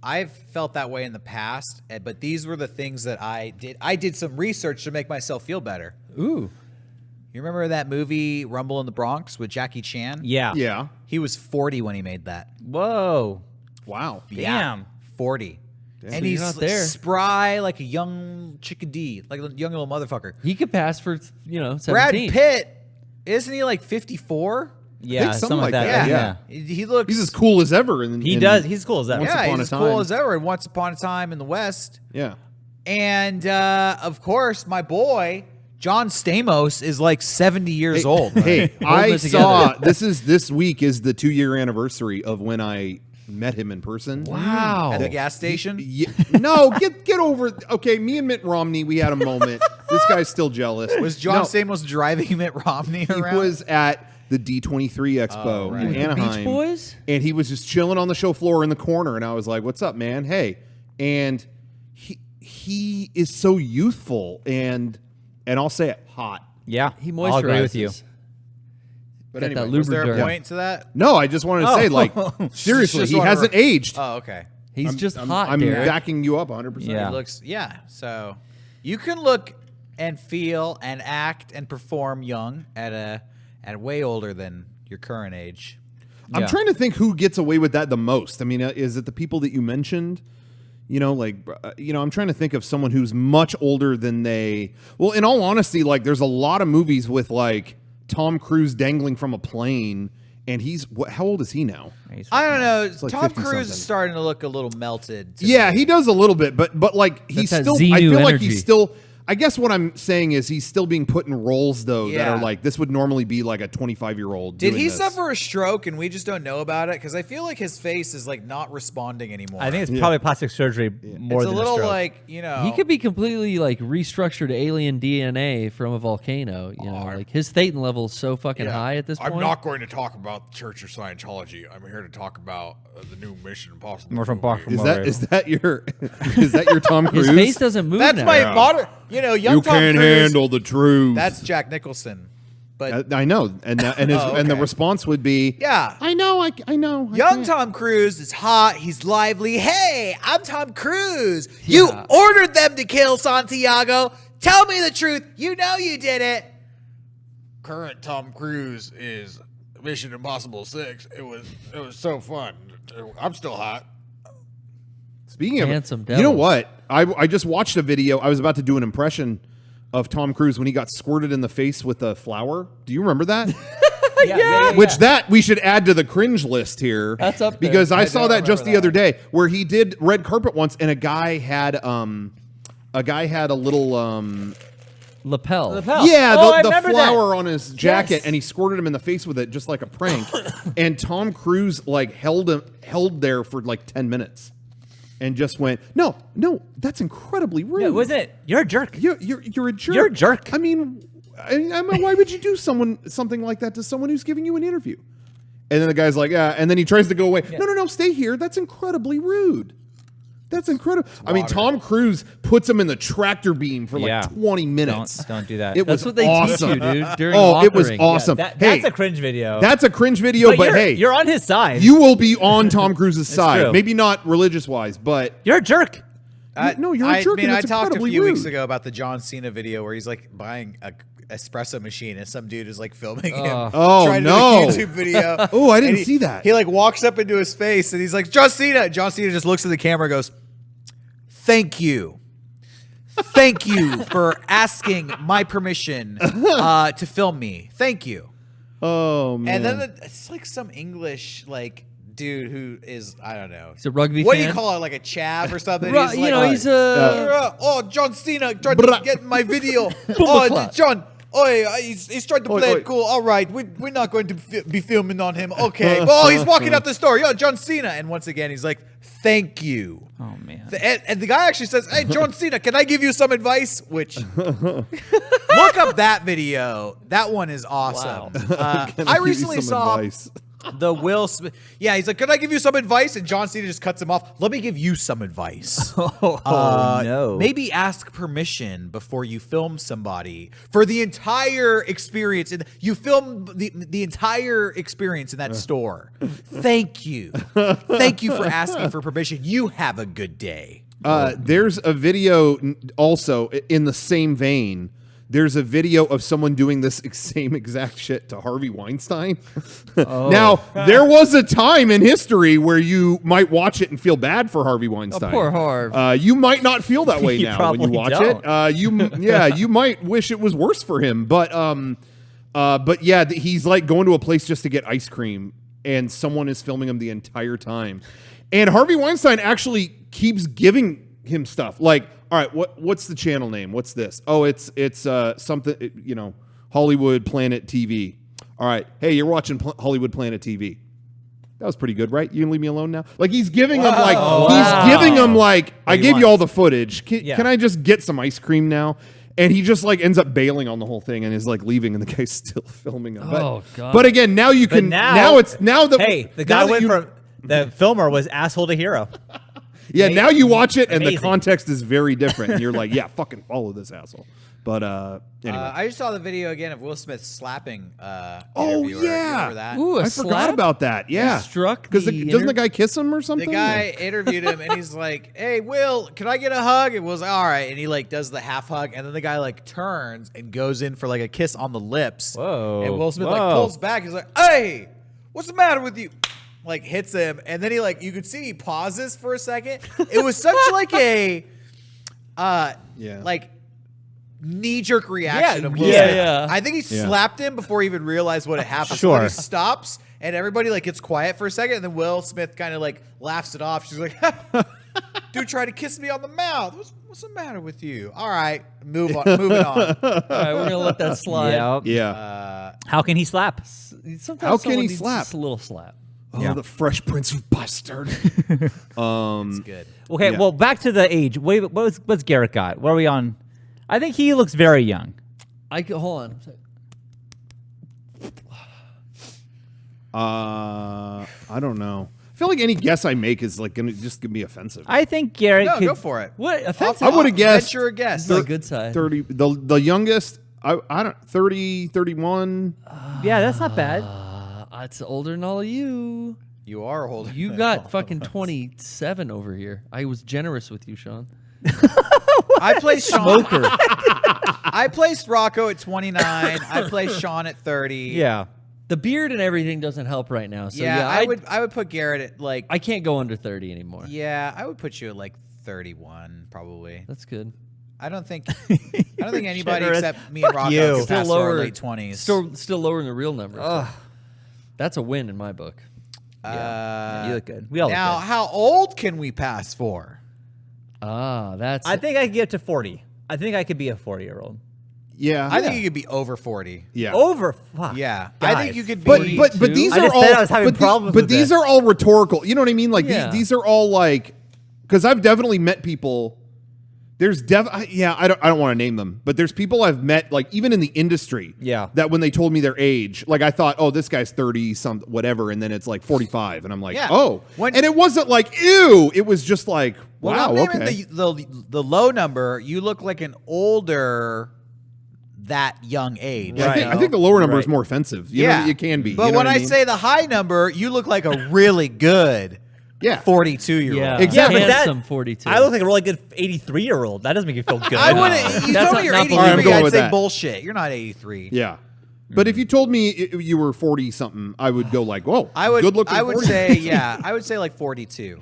S4: I've felt that way in the past, but these were the things that I did. I did some research to make myself feel better.
S1: Ooh.
S4: You remember that movie Rumble in the Bronx with Jackie Chan?
S3: Yeah.
S2: Yeah.
S4: He was 40 when he made that.
S3: Whoa.
S2: Wow.
S4: Yeah,
S3: Damn.
S4: 40. And
S1: So
S4: he's
S1: you're not there.
S4: spry like a young chickadee, like a young little motherfucker.
S1: He could pass for, 17.
S4: Brad Pitt, isn't he like 54?
S3: Yeah,
S2: something like
S3: that.
S2: that,
S3: Yeah.
S4: He looks.
S2: He's as cool as ever.
S3: He does. He's cool as that.
S2: Once
S4: yeah,
S2: Upon
S4: he's
S2: a
S4: as cool
S2: Time.
S4: as ever in Once Upon a Time in the West.
S2: Yeah.
S4: And of course, my boy John Stamos is like 70 years old. Right?
S2: Hey, I saw this week is the 2-year anniversary of when I met him in person.
S1: Wow.
S4: At the gas station?
S2: No, get over it. Okay, me and Mitt Romney, we had a moment. This guy's still jealous.
S4: Was John Stamos driving Mitt Romney around?
S2: He was at the D23 Expo in Anaheim.
S1: Beach Boys?
S2: And he was just chilling on the show floor in the corner. And I was like, what's up, man? Hey. And he is so youthful and I'll say it, hot.
S3: Yeah,
S1: He moisturizes.
S3: I'll agree with you.
S2: But
S1: Got
S2: anyway,
S1: that
S4: Was there a
S1: lubriderm.
S4: point to that?
S2: no, I just wanted to say, like, seriously,
S4: Just
S2: he
S4: wanna-
S2: hasn't aged.
S4: Oh, okay.
S1: He's just hot,
S2: I'm
S1: Derek.
S2: backing you up 100%.
S3: Yeah.
S4: He looks, so you can look and feel and act and perform young at way older than your current age.
S2: I'm trying to think who gets away with that the most. I mean, is it the people that you mentioned? You know, like, I'm trying to think of someone who's much older than they. Well, in all honesty, like, there's a lot of movies with, like, Tom Cruise dangling from a plane, and how old is he now?
S4: I don't know.
S2: like
S4: Tom
S2: 50
S4: Cruise is
S2: something.
S4: starting to look a little melted.
S2: Yeah, he does a little bit, but like, he's
S1: that
S2: still.
S1: Xenu
S2: I feel like
S1: energy.
S2: he's still. I guess what I'm saying is he's still being put in roles, though, that
S4: Yeah.
S2: are like, this would normally be like a 25-year-old.
S4: Did
S2: doing
S4: he
S2: this.
S4: suffer a stroke and we just don't know about it? Because I feel like his face is like not responding anymore.
S3: I think it's probably plastic surgery more
S4: it's a
S3: than
S4: little
S3: stroke.
S4: like, you know.
S1: He could be completely like restructured alien DNA from a volcano. You know, like his Thetan level is so fucking high at this point.
S9: I'm not going to talk about the Church of Scientology. I'm here to talk about the new Mission Impossible.
S3: Mission
S9: movie.
S3: Impossible.
S2: Is that your Tom Cruise?
S1: His face doesn't move.
S4: That's
S1: now.
S4: my modern, young
S2: You
S4: Tom
S2: can't
S4: Cruise.
S2: handle the truth.
S4: That's Jack Nicholson. But
S2: I know, and and the
S4: okay.
S2: response would be,
S4: yeah.
S2: I know. I know. I
S4: Young
S2: can't."
S4: Tom Cruise is hot. He's lively. Hey, I'm Tom Cruise. You ordered them to kill Santiago. Tell me the truth. You know you did it.
S9: Current Tom Cruise is Mission Impossible 6. It was so fun. I'm still hot.
S2: Speaking of
S1: Handsome
S2: you
S1: devil.
S2: know what? I just watched a video. I was about to do an impression of Tom Cruise when he got squirted in the face with a flower. Do you remember that? Which that we should add to the cringe list here.
S1: That's up there.
S2: because I saw
S4: don't
S2: that just
S4: remember
S2: the other day where he did red carpet once, and a guy had a little
S1: lapel.
S2: yeah,
S3: Oh, I
S2: the
S3: remember
S2: flower on his jacket,
S3: Yes.
S2: and he squirted him in the face with it just like a prank. And Tom Cruise like held there for like 10 minutes. And just went, no, that's incredibly rude.
S3: Yeah, wasn't it? You're a jerk.
S2: You're a jerk.
S3: You're a jerk.
S2: I mean, why would you do something like that to someone who's giving you an interview? And then the guy's like, yeah. And then he tries to go away. No, stay here. That's incredibly rude. That's incredible. I mean, Tom Cruise puts him in the tractor beam for like 20 minutes.
S3: Don't do that.
S2: It
S1: That's
S2: was
S1: what they
S2: awesome.
S1: teach you, dude. During
S2: It was
S1: authoring.
S2: awesome.
S3: That's
S2: Hey,
S3: a cringe video.
S2: that's a cringe video, but hey,
S3: you're on his side.
S2: you will be on Tom Cruise's side.
S3: true.
S2: Maybe not religious wise, but
S3: You're a jerk.
S2: no, you're a jerk.
S4: I mean,
S2: and
S4: I
S2: it's
S4: talked a
S2: incredibly
S4: few weeks
S2: rude.
S4: ago about the John Cena video where he's like buying a espresso machine and some dude is like filming him.
S2: Oh,
S4: trying to
S2: no.
S4: do a YouTube video.
S2: Oh, I didn't
S4: And
S2: see that.
S4: He like walks up into his face and he's like, John Cena. John Cena just looks at the camera and goes, "Thank you. Thank you for asking my permission to film me. Thank you."
S2: Oh man.
S4: And then it's like some English like dude who is, I don't know.
S1: He's a rugby
S4: What do
S1: fan?
S4: you call it? Like a chav or something?
S1: Ru-
S4: He's
S1: you
S4: like,
S1: know, he's a
S4: oh, John Cena tried to get in my video. Oh, John. Oh, he's trying to play it cool. All right, we're not going to be filming on him. Okay. Oh, he's walking out the store. Yo, John Cena. And once again, he's like, "Thank you."
S3: Oh man.
S4: And the guy actually says, "Hey, John Cena, can I give you some advice?" Which, look up that video. That one is awesome.
S2: Can
S4: I
S2: give you
S4: recently
S2: some
S4: saw
S2: advice?
S4: the Will Smith. Yeah, he's like, "Can I give you some advice?" And John Cena just cuts him off. "Let me give you some advice.
S3: no.
S4: Maybe ask permission before you film somebody for the entire experience. And you film the entire experience in that store. Thank you. Thank you for asking for permission. You have a good day."
S2: There's a video also in the same vein. There's a video of someone doing this same exact shit to Harvey Weinstein. Now, there was a time in history where you might watch it and feel bad for Harvey Weinstein.
S1: poor Harv.
S2: You might not feel that way
S3: You
S2: now when you
S3: probably
S2: watch
S3: don't.
S2: it. You might wish it was worse for him. But yeah, he's like going to a place just to get ice cream, and someone is filming him the entire time. And Harvey Weinstein actually keeps giving him stuff like, all right, what's the channel name? What's this? Oh, it's something, Hollywood Planet TV. All right, hey, you're watching Hollywood Planet TV. That was pretty good, right? You can leave me alone now. Like he's giving them I gave you all the footage. Can I just get some ice cream now? And he just like ends up bailing on the whole thing and is like leaving, and the guy's still filming him.
S1: God!
S2: But again, now you can. Now
S3: the guy went from the filmer was asshole to hero.
S2: Yeah, now you watch it and the context is very different, and you're like, yeah, fucking follow this asshole. But anyway,
S4: I just saw the video again of Will Smith slapping.
S2: Oh
S4: interviewer.
S2: yeah,
S4: You remember that?
S1: Ooh,
S2: I forgot about that. Yeah,
S1: struck
S2: because doesn't the guy kiss him or something?
S4: The guy interviewed him and he's like, "Hey, Will, can I get a hug?" And Will's like, "All right," and he like does the half hug, and then the guy like turns and goes in for like a kiss on the lips.
S3: Whoa!
S4: And Will Smith like pulls back. He's like, "Hey, what's the matter with you?" Like hits him, and then he like you could see he pauses for a second. It was such like a like knee-jerk reaction of Will Smith.
S1: Yeah.
S4: I think he slapped him before he even realized what had happened.
S3: Sure.
S4: So he stops, and everybody like gets quiet for a second, and then Will Smith kind of like laughs it off. She's like, "Dude tried to kiss me on the mouth. What's the matter with you?" All right, moving on.
S1: All right, we're gonna let that slide.
S3: Yep.
S2: Yeah.
S3: How can he slap?
S1: Sometimes
S2: How can he
S1: needs
S2: slap?
S1: Just a little slap.
S2: Oh, the Fresh Prince of Bastard.
S4: It's good.
S3: Okay, well, back to the age. What's Garrett got? Where are we on? I think he looks very young.
S1: Hold on.
S2: I don't know. I feel like any guess I make is like gonna be offensive.
S3: I think Garrett.
S4: No,
S3: could,
S4: go for it.
S1: What offensive?
S2: I would have guessed.
S4: Venture a guess.
S1: This is a good side.
S2: 30. The youngest. I don't 30, 31.
S3: Yeah, that's not bad.
S1: It's older than all of you.
S4: You are old.
S1: You got fucking 27 over here. I was generous with you, Sean.
S4: I placed Sean. I placed Rocco at 29. I placed Sean at 30.
S3: Yeah.
S1: The beard and everything doesn't help right now. So
S4: yeah, I would put Garrett at like.
S1: I can't go under 30 anymore.
S4: Yeah, I would put you at like 31 probably.
S1: That's good.
S4: I don't think anybody
S3: generous.
S4: except me and Rocco
S3: you.
S4: can
S1: Still
S4: pass
S1: lower.
S4: our late 20s.
S1: Still lower than the real numbers. That's a win in my book.
S3: You look good. We all
S4: now,
S3: look good.
S4: how old can we pass for?
S1: That's.
S3: I think I could get to 40. I think I could be a 40-year-old.
S2: Yeah.
S4: I think you could be over 40.
S2: Yeah.
S3: Over. Fuck.
S4: Yeah,
S3: Guys.
S4: I think you could be.
S2: But these
S3: I
S2: are
S3: just
S2: all.
S3: said I was having problems
S2: but
S3: with
S2: these
S3: it.
S2: are all rhetorical. You know what I mean? Like
S1: Yeah.
S2: these are all like, because I've definitely met people. There's I don't want to name them, but there's people I've met like even in the industry.
S3: Yeah.
S2: That when they told me their age, like I thought, oh, this guy's 30 something whatever, and then it's like 45, and I'm like,
S4: Yeah.
S2: oh,
S4: When-
S2: and it wasn't like ew, it was just like
S4: Well,
S2: wow,
S4: I'm naming
S2: okay.
S4: the low number. You look like an older that young age.
S2: Yeah,
S3: Right.
S2: I think the lower number is
S3: Right.
S2: more offensive. You know, it can be.
S4: But
S2: you know
S4: when
S2: what
S4: I
S2: mean?
S4: say the high number, you look like a really good
S2: yeah,
S4: 42-year-old.
S1: Yeah,
S2: Exactly.
S3: Yeah, but
S1: handsome 42.
S3: I look like a really good 83-year-old. That doesn't make you feel good.
S4: I wouldn't. You
S1: That's
S4: told
S1: not-
S4: me you're
S1: not
S4: 83,
S2: believable. I'm going
S4: I'd
S2: with
S4: say
S2: that.
S4: bullshit. You're not 83.
S2: yeah. But if you told me you were 40 something, I would go like, whoa,
S4: I would.
S2: good looking.
S4: I would
S2: 40.
S4: say yeah. I would say like 42.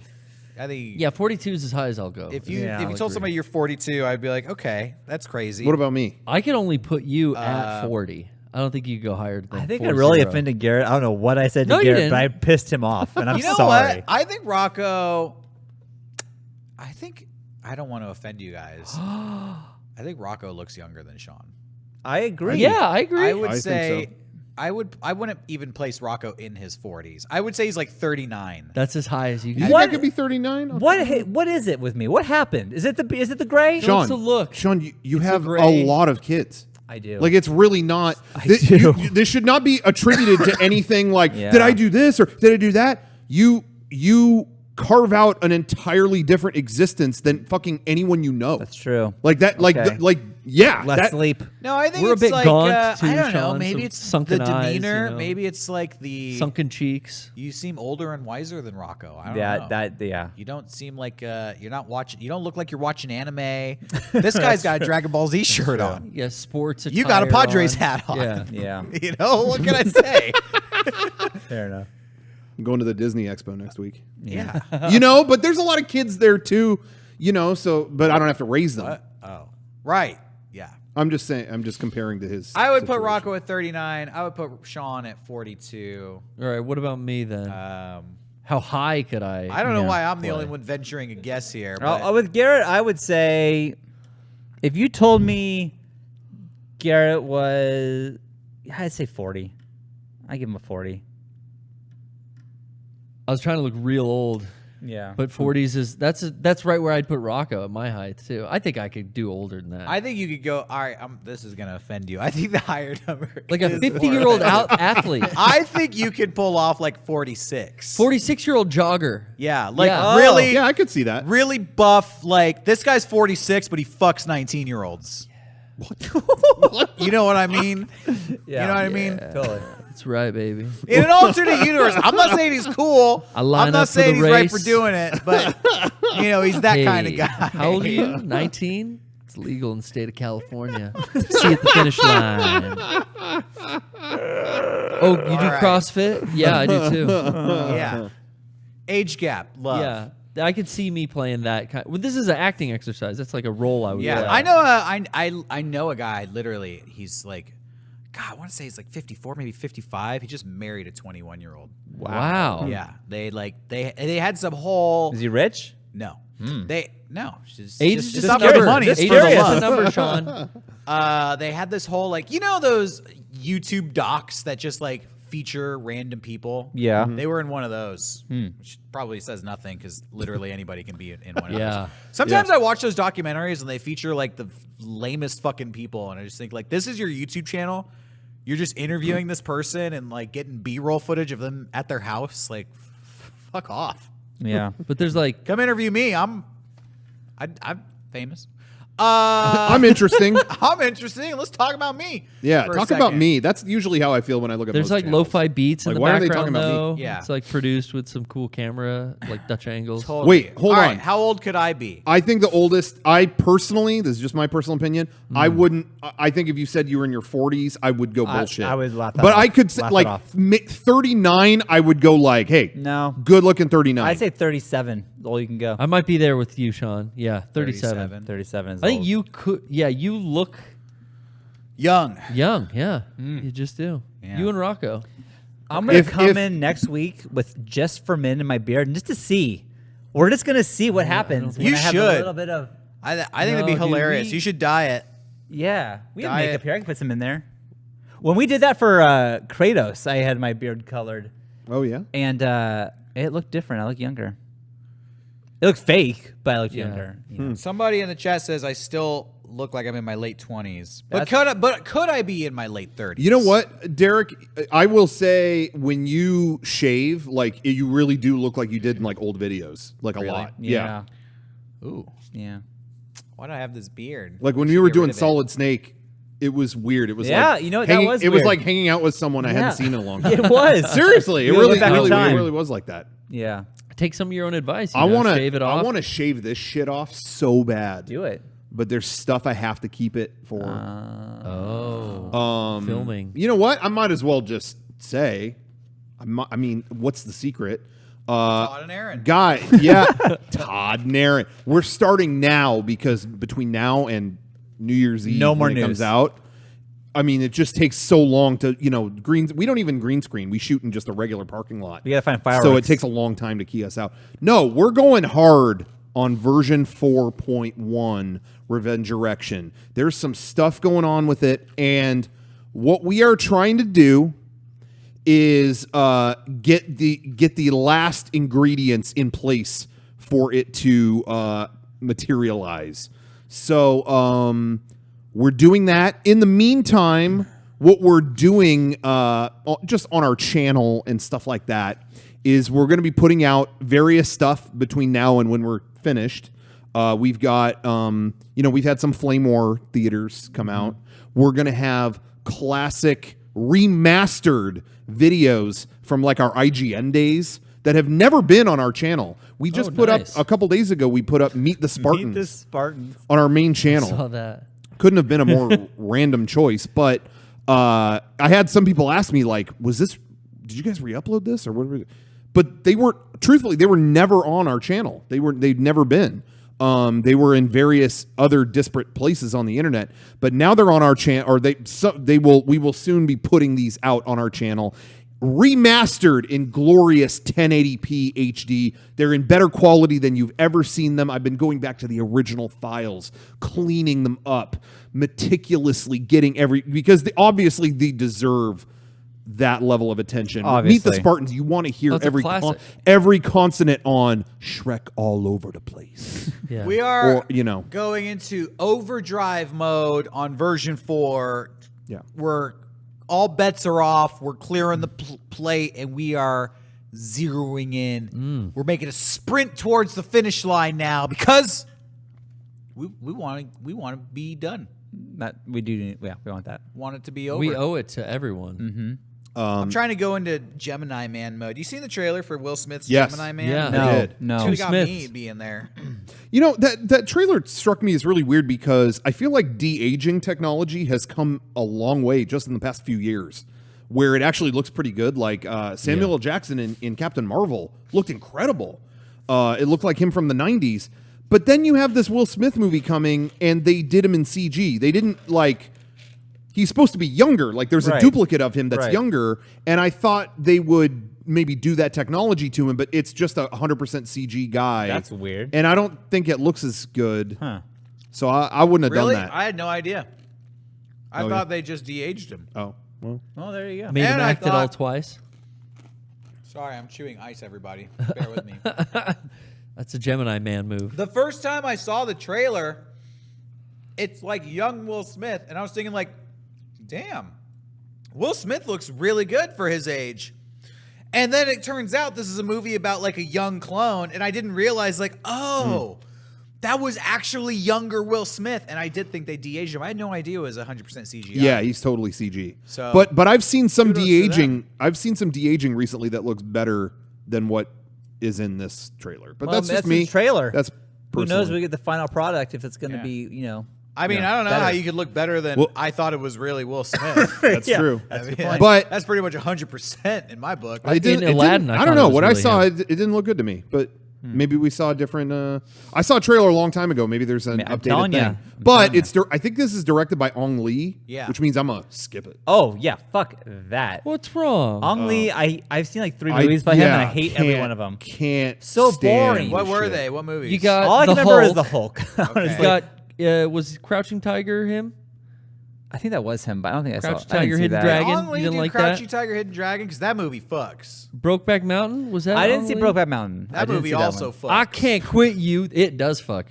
S4: I think.
S1: Yeah, 42 is as high as I'll go.
S4: If you
S3: Yeah,
S4: if you
S3: I'll
S4: told
S1: agree.
S4: somebody you're 42, I'd be like, okay, that's crazy.
S2: What about me?
S1: I could only put you at 40. I don't think you could go higher than
S3: I think
S1: 40.
S3: I really offended Garrett. I don't know what I said to
S1: No, you
S3: Garrett,
S1: didn't.
S3: but I pissed him off, and I'm
S4: you know
S3: sorry.
S4: what? I think Rocco. I don't want to offend you guys. I think Rocco looks younger than Sean.
S3: I agree.
S1: Yeah, I agree.
S4: I would
S2: I think
S4: say
S2: so.
S4: I wouldn't even place Rocco in his 40s. I would say he's like 39.
S1: That's as high as you
S2: You
S1: can.
S2: think
S3: What-
S2: I could be 39?
S3: What is it with me? What happened? Is it the gray?
S2: Sean,
S1: What's the look?
S2: Sean, you
S1: It's
S2: have
S1: a gray-
S2: a lot of kids.
S3: I do.
S2: Like it's really not.
S3: do.
S2: This should not be attributed to anything like
S3: Yeah.
S2: did I do this or did I do that? You carve out an entirely different existence than fucking anyone you know.
S3: That's true.
S2: Like that. Like
S3: Okay.
S2: yeah.
S3: Less
S2: that,
S3: sleep.
S4: No, I think
S1: We're a
S4: it's
S1: bit
S4: like
S1: gaunt, too,
S4: I don't know.
S1: Sean,
S4: Maybe
S1: some
S4: it's the
S1: sunken eyes,
S4: demeanor.
S1: you know.
S4: Maybe it's like the
S1: Sunken cheeks.
S4: You seem older and wiser than Rocco. I don't know.
S3: Yeah.
S4: You don't seem like you're not watching. You don't look like you're watching anime. This guy's got a Dragon Ball Z shirt on.
S1: Yeah, sports attire
S4: You got a Padres
S1: on.
S4: hat on.
S1: Yeah.
S3: Yeah.
S4: You know what can I say?
S3: Fair enough.
S2: I'm going to the Disney Expo next week.
S4: Yeah.
S2: But there's a lot of kids there too. But I don't have to raise them.
S4: Oh, right. Yeah.
S2: I'm just saying. I'm just comparing to his.
S4: I would put
S2: situation.
S4: Rocco at 39. I would put Sean at 42.
S1: All right, what about me then? How high could I?
S4: I don't know why I'm the only one venturing a guess here. But
S3: With Garrett, I would say, if you told me Garrett was, I'd say 40. I give him a 40.
S1: I was trying to look real old.
S3: Yeah,
S1: but 40s is that's right where I'd put Rocco at my height too. I think I could do older than that.
S4: I think you could go. All right, this is gonna offend you. I think the higher number,
S1: like a 50-year-old athlete.
S4: I think you could pull off like 46.
S1: 46-year-old jogger.
S4: Yeah, like really.
S2: Yeah, I could see that.
S4: Really buff. Like this guy's 46, but he fucks 19-year-olds. What? You know what I mean?
S3: Yeah,
S4: you know what I mean?
S3: Totally.
S1: That's right, baby.
S4: In an alternate universe, I'm not saying he's cool. I'm not saying he's right for doing it, but you know, he's that kind of guy.
S1: How old are you? 19? It's legal in the state of California. See you at the finish line. Oh, you do CrossFit? Yeah, I do too.
S4: Yeah. Age gap, love.
S1: Yeah. I could see me playing that kind. Well, this is an acting exercise. That's like a role I would.
S4: Yeah,
S1: play.
S4: I know a guy. Literally, he's like, God, I want to say he's like 54, maybe 55. He just married a 21-year-old.
S1: Wow.
S4: Yeah, they had some whole.
S3: Is he rich?
S4: No, Just
S1: age
S4: just
S1: just
S4: not
S1: number.
S4: for the money. It's
S1: Age
S4: for the
S1: is
S4: love.
S1: a number, Sean.
S4: They had this whole like those YouTube docs that just like feature random people.
S3: Yeah.
S4: They were in one of those, which probably says nothing because literally anybody can be in one of those. Sometimes I watch those documentaries and they feature like the lamest fucking people, and I just think like, this is your YouTube channel. You're just interviewing this person and like getting B-roll footage of them at their house. Like, fuck off.
S3: Yeah.
S1: But there's like,
S4: come interview me. I'm famous.
S2: I'm interesting.
S4: I'm interesting. Let's talk about me.
S2: Yeah,
S4: for a
S2: talk about
S4: second.
S2: me. That's usually how I feel when I look at.
S1: there's
S2: most
S1: like
S2: channels.
S1: lo-fi beats in
S2: Like,
S1: the
S2: why are they
S1: background,
S2: talking about me?
S1: though.
S4: Yeah.
S1: It's like produced with some cool camera, like Dutch angles.
S4: Totally.
S2: Wait, hold
S4: All
S2: on.
S4: right, how old could I be?
S2: I think the oldest. I personally, this is just my personal opinion. I wouldn't. I think if you said you were in your 40s, I would go bullshit.
S3: I would laugh that
S2: But
S3: off.
S2: I could say
S3: Laugh it
S2: like
S3: off.
S2: 39. I would go like, hey,
S3: No.
S2: good looking 39.
S3: I'd say 37. All you can go.
S1: I might be there with you, Sean. Yeah, 37.
S3: 37 is
S1: I think
S3: old.
S1: you could. Yeah, you look
S4: Young.
S1: young. Yeah, you just do.
S4: Yeah.
S1: You and Rocco.
S3: I'm gonna
S2: If-
S3: come in next week with just for men in my beard, and just to see. We're just gonna see what happens.
S4: You
S3: when I have
S4: should.
S3: a little bit of.
S4: I think
S1: No,
S4: that'd be
S1: dude,
S4: hilarious. You should dye it.
S3: Yeah, we have
S4: Diet.
S3: makeup here. I can put some in there. When we did that for Kratos, I had my beard colored,
S2: Oh yeah.
S3: and it looked different. I look younger. It looked fake, but I looked
S1: Yeah.
S3: younger. You know?
S4: Somebody in the chat says I still look like I'm in my late 20s. But
S3: That's-
S4: could I be in my late 30s?
S2: You know what, Derek? I will say when you shave, like you really do look like you did in like old videos, like a lot. Yeah.
S4: Ooh.
S3: Yeah.
S4: Why do I have this beard?
S2: Like when
S4: Should
S2: we were
S4: get rid
S2: doing
S4: of it.
S2: Solid Snake, it was weird. It was
S3: Yeah,
S2: like
S3: you know, that
S2: hanging,
S3: was
S2: it was
S3: weird.
S2: like hanging out with someone I
S3: Yeah.
S2: hadn't seen in a long time.
S3: It was.
S2: Seriously, it
S3: We
S2: really,
S3: went back in time.
S2: really was like that.
S3: Yeah.
S1: Take some of your own advice. You
S2: I
S1: know,
S2: want to
S1: shave it off.
S2: I want to shave this shit off so bad.
S3: Do it.
S2: But there's stuff I have to keep it for.
S1: Filming.
S2: You know what? I might as well just say. I mean, what's the secret?
S4: Todd and Aaron.
S2: Guy, yeah, Todd and Aaron. We're starting now because between now and New Year's Eve,
S3: No more
S2: when it
S3: news.
S2: comes out. I mean, it just takes so long to, we don't even green screen. We shoot in just a regular parking lot.
S3: We gotta find fireworks.
S2: So it takes a long time to key us out. No, we're going hard on version 4.1 Revenge Erection. There's some stuff going on with it, and what we are trying to do is get the last ingredients in place for it to materialize. So we're doing that. In the meantime, what we're doing just on our channel and stuff like that is we're going to be putting out various stuff between now and when we're finished. We've got, we've had some Flame War theaters come out. We're going to have classic remastered videos from like our IGN days that have never been on our channel. We just put
S1: nice.
S2: up a couple days ago. We put up Meet the Spartans,
S3: Meet the Spartans.
S2: on our main channel.
S1: Saw that.
S2: Couldn't have been a more random choice, but I had some people ask me like, did you guys re-upload this or what? But they weren't, truthfully, they were never on our channel. They'd never been. They were in various other disparate places on the internet, but now they're on our channel, or we will soon be putting these out on our channel. remastered in glorious 1080p HD. They're in better quality than you've ever seen them. I've been going back to the original files, cleaning them up, meticulously getting because obviously they deserve that level of attention.
S3: Obviously.
S2: Meet the Spartans. You want to hear
S1: That's
S2: every consonant on Shrek all over the place.
S1: Yeah.
S4: We are
S2: Or, you know.
S4: going into overdrive mode on version 4.
S2: Yeah.
S4: We're all bets are off. We're clearing the plate, and we are zeroing in. We're making a sprint towards the finish line now because we want to be done.
S3: That we do. Yeah, we want that.
S4: Want it to be over.
S1: We owe it to everyone.
S3: Mm-hmm.
S4: I'm trying to go into Gemini Man mode. You seen the trailer for Will Smith's
S2: Yes.
S4: Gemini Man?
S1: Yeah.
S3: No,
S2: I did.
S3: no.
S4: Should've got
S1: Smiths.
S4: me being there.
S2: You know, that trailer struck me as really weird because I feel like de-aging technology has come a long way just in the past few years, where it actually looks pretty good. Like Samuel L. Jackson in Captain Marvel looked incredible. It looked like him from the 90s. But then you have this Will Smith movie coming, and they did him in CG. They didn't, like... He's supposed to be younger. Like, there's a duplicate of him that's younger, and I thought they would maybe do that technology to him, but it's just a 100% CG guy.
S3: That's weird.
S2: And I don't think it looks as good.
S3: Huh.
S2: So I wouldn't have
S4: Really?
S2: done that.
S4: I had no idea. I
S2: Oh,
S4: thought
S2: yeah.
S4: they just de-aged him.
S2: Oh, well.
S3: Oh, there you go.
S1: Made him
S4: And I
S1: act it all
S4: thought-
S1: twice.
S4: Sorry, I'm chewing ice, everybody. Bear with me.
S1: That's a Gemini Man move.
S4: The first time I saw the trailer, it's like young Will Smith, and I was thinking like, damn, Will Smith looks really good for his age. And then it turns out this is a movie about like a young clone, and I didn't realize like, oh, that was actually younger Will Smith, and I did think they de-aged him. I had no idea it was 100% CGI.
S2: Yeah, he's totally CG.
S4: So-
S2: but I've seen some
S4: Kudos to
S2: de-aging. I've seen some de-aging recently that looks better than what is in this trailer. But
S3: Well,
S2: that's just
S3: the
S2: me.
S3: trailer.
S2: That's
S3: Who knows?
S2: personally.
S3: We get the final product if it's going to
S4: Yeah.
S3: be, you know.
S4: I mean,
S2: Yeah.
S4: I don't know
S3: Better.
S4: how you could look better than
S2: Well-
S4: I thought it was really Will Smith.
S2: That's
S3: Yeah.
S2: true.
S4: I mean,
S2: But-
S4: that's pretty much 100% in my book.
S2: It didn't,
S1: In Aladdin, I
S2: don't
S1: thought
S2: know.
S1: it was
S2: What I
S1: really
S2: saw,
S1: him.
S2: it didn't look good to me. But maybe we saw a different. I saw a trailer a long time ago. Maybe there's an
S3: I'm
S2: updated
S3: telling ya.
S2: thing.
S3: I'm
S2: But
S3: telling
S2: it's. I think this is directed by Ong Lee.
S4: Yeah.
S2: Which means I'm gonna skip it.
S3: Oh, yeah. Fuck that.
S1: What's wrong?
S3: Ong Lee, I've seen like 3 movies by him, and I hate every one of them.
S2: Can't.
S3: So
S2: stand
S3: boring.
S4: What
S2: the
S4: were
S2: shit.
S4: they? What movies?
S1: You got
S3: All I
S1: the
S3: can remember is
S1: Hulk.
S3: the Hulk.
S4: Okay.
S3: Honestly.
S1: You got was Crouching Tiger him?
S3: I think that was him, but I don't think I saw
S1: Crouch
S3: it. I didn't
S1: Tiger,
S3: see
S1: Hidden
S3: that.
S1: Dragon.
S4: Ong Lee
S1: You didn't
S4: did
S1: like
S4: Crouchy
S1: that?
S4: Tiger, Hidden Dragon, because that movie fucks.
S1: Brokeback Mountain? Was that?
S3: I didn't
S1: Ong
S3: see
S1: Lee?
S3: Brokeback Mountain. I
S4: That
S3: didn't
S4: movie
S3: see that
S4: also
S3: one.
S4: fucks.
S1: I can't quit you. It does fuck.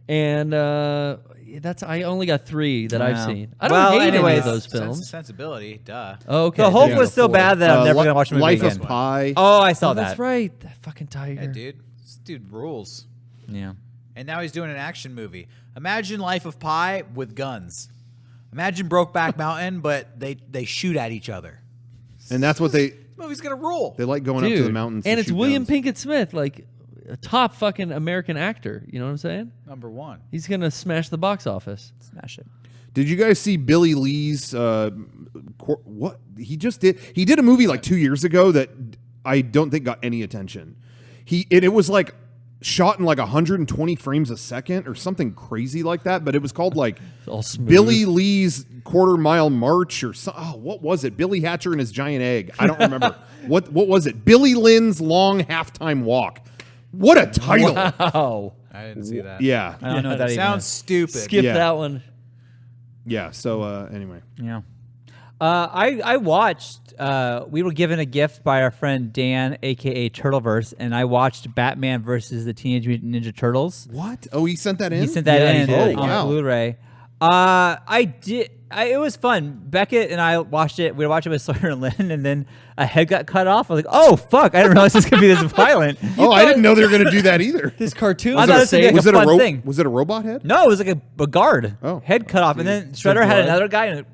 S1: And that's I only got 3 that I've
S3: Wow.
S1: seen. I don't
S3: Well,
S1: hate any
S3: anyways,
S1: of those
S4: Sense and
S1: films.
S4: Sensibility, duh.
S1: Okay.
S3: The Hulk
S1: there
S3: was
S1: you go,
S3: so bad
S1: 4.
S3: that I'm never
S2: Li-
S3: going to watch the movie
S2: Life
S3: again.
S2: of Pi.
S3: Oh, I saw
S1: Oh,
S3: that.
S1: that's right. That fucking tiger.
S4: Yeah, dude. This dude rules.
S3: Yeah.
S4: And now he's doing an action movie. Imagine Life of Pi with guns. Imagine Brokeback Mountain, but they shoot at each other.
S2: And that's what they
S4: This movie's gonna rule.
S2: they like going up to the mountains.
S1: And
S2: to
S1: it's
S2: shoot
S1: William
S2: guns.
S1: Pinkett Smith, like a top fucking American actor. You know what I'm saying?
S4: Number 1.
S1: He's gonna smash the box office.
S3: Smash it.
S2: Did you guys see Billy Lee's? What he just did? He did a movie like 2 years ago that I don't think got any attention. It was like shot in like 120 frames a second or something crazy like that. But it was called like
S1: All smooth.
S2: Billy Lee's Quarter Mile March or so. Oh, what was it? Billy Hatcher and his giant egg. I don't remember. What was it? Billy Lynn's Long Halftime Walk. What a title!
S1: Wow.
S4: I didn't see that.
S2: Yeah,
S3: I don't know what that even
S4: Sounds
S3: is.
S4: stupid.
S1: Skip
S2: Yeah.
S1: that one.
S2: yeah. So anyway,
S3: Yeah. I watched. We were given a gift by our friend Dan, aka Turtleverse, and I watched Batman versus the Teenage Mutant Ninja Turtles.
S2: what? Oh, he sent that in.
S3: He sent that
S1: Yeah, he
S3: in
S1: did.
S2: Oh,
S3: on
S2: wow.
S3: Blu-ray. I did. It was fun. Beckett and I watched it. We were watching it with Sawyer and Lynn, and then a head got cut off. I was like, "Oh fuck! I didn't realize this could be this violent."
S2: Oh, I didn't know they were going to do that either.
S1: This cartoon.
S3: I thought this would be like
S2: was
S3: a
S2: it
S3: fun
S2: a
S3: thing.
S2: Was it a robot head?
S3: No, it was like a guard.
S2: Oh.
S3: Head cut off, and then Shredder had
S1: blood?
S3: another guy, and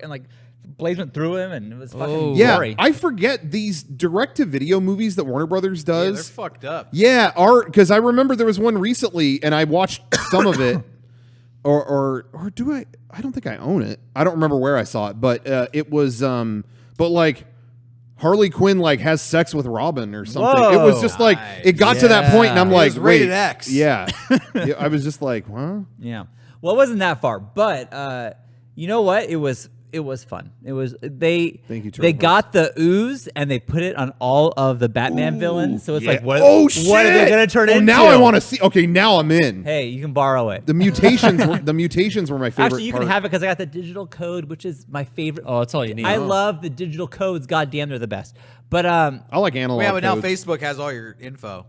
S3: like blades went through him, and it was fucking
S1: Oh.
S2: Yeah,
S3: gory.
S2: I forget these direct-to-video movies that Warner Brothers
S4: Yeah, they're
S2: does.
S4: fucked up.
S2: Yeah, because I remember there was one recently, and I watched some of it. Or do I? I don't think I own it. I don't remember where I saw it, but it was. But like Harley Quinn like has sex with Robin or something. It was just like it got to that point, and I'm
S1: Yeah.
S2: like,
S4: was rated
S2: wait,
S4: X.
S2: Yeah. Yeah, I was just like, huh?
S3: Yeah. Well, it wasn't that far, but you know what? It was It was fun. It was they
S2: Thank you,
S3: they
S2: Turtleverse.
S3: got the ooze and they put it on all of the Batman villains. So it's like what
S2: shit!
S3: what are they gonna turn into?
S2: Now I want to see. Okay, now I'm in.
S3: Hey, you can borrow it.
S2: The mutations were my favorite.
S3: Actually, you can have it because I got the digital code, which is my favorite.
S1: Oh, that's all you need.
S3: I love the digital codes. God damn, they're the best. But
S2: I like analog.
S4: Yeah, but now
S2: codes.
S4: Facebook has all your info.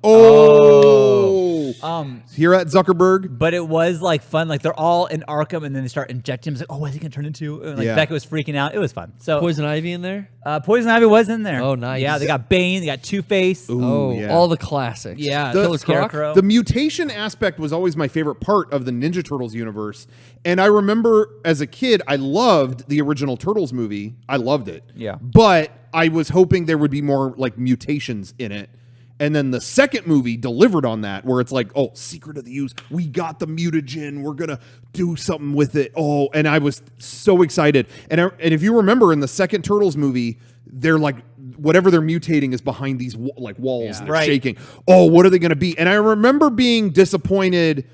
S2: Here at Zuckerberg.
S3: But it was like fun. Like they're all in Arkham, and then they start injecting him. It's like, oh, what is he gonna turn into? And, like Becca was freaking out. It was fun. So
S1: Poison Ivy in there?
S3: Poison Ivy was in there.
S1: Oh, nice.
S3: Yeah, they got Bane. They got Two-Face.
S1: All the classics.
S3: Yeah,
S1: Killer Croc.
S3: Scarecrow.
S2: The mutation aspect was always my favorite part of the Ninja Turtles universe. And I remember as a kid, I loved the original Turtles movie. I loved it.
S3: Yeah.
S2: But I was hoping there would be more like mutations in it. And then the second movie delivered on that, where it's like, oh, Secret of the Ooze, we got the mutagen, we're gonna do something with it. Oh, and I was so excited. And if you remember in the second Turtles movie, they're like, whatever they're mutating is behind these like walls, and they're shaking. Oh, what are they gonna be? And I remember being disappointed.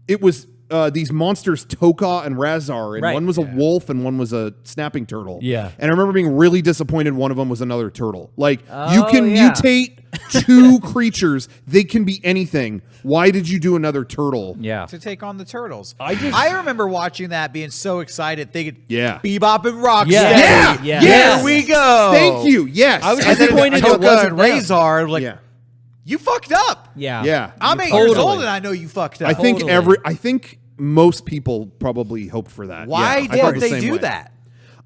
S2: It was these monsters, Toka and Razar, and one was a wolf and one was a snapping turtle.
S1: Yeah.
S2: And I remember being really disappointed one of them was another turtle. Like, you can mutate two creatures. They can be anything. Why did you do another turtle?
S3: Yeah.
S4: To take on the Turtles. I remember watching that, being so excited, thinking,
S2: Yeah.
S4: Bebop and Rocksteady.
S1: Yeah.
S3: Yeah.
S4: Here we go.
S2: Thank you. Yes.
S1: I was
S4: And then
S1: disappointed it
S4: Toka
S1: wasn't
S4: and
S1: them.
S4: Razor, like, you fucked up.
S3: Yeah.
S2: Yeah.
S4: I'm 8 years old and I know you fucked up.
S2: I think most people probably hoped for that.
S4: Why
S2: Yeah, I thought
S4: did
S2: the
S4: they
S2: same
S4: do
S2: way.
S4: that?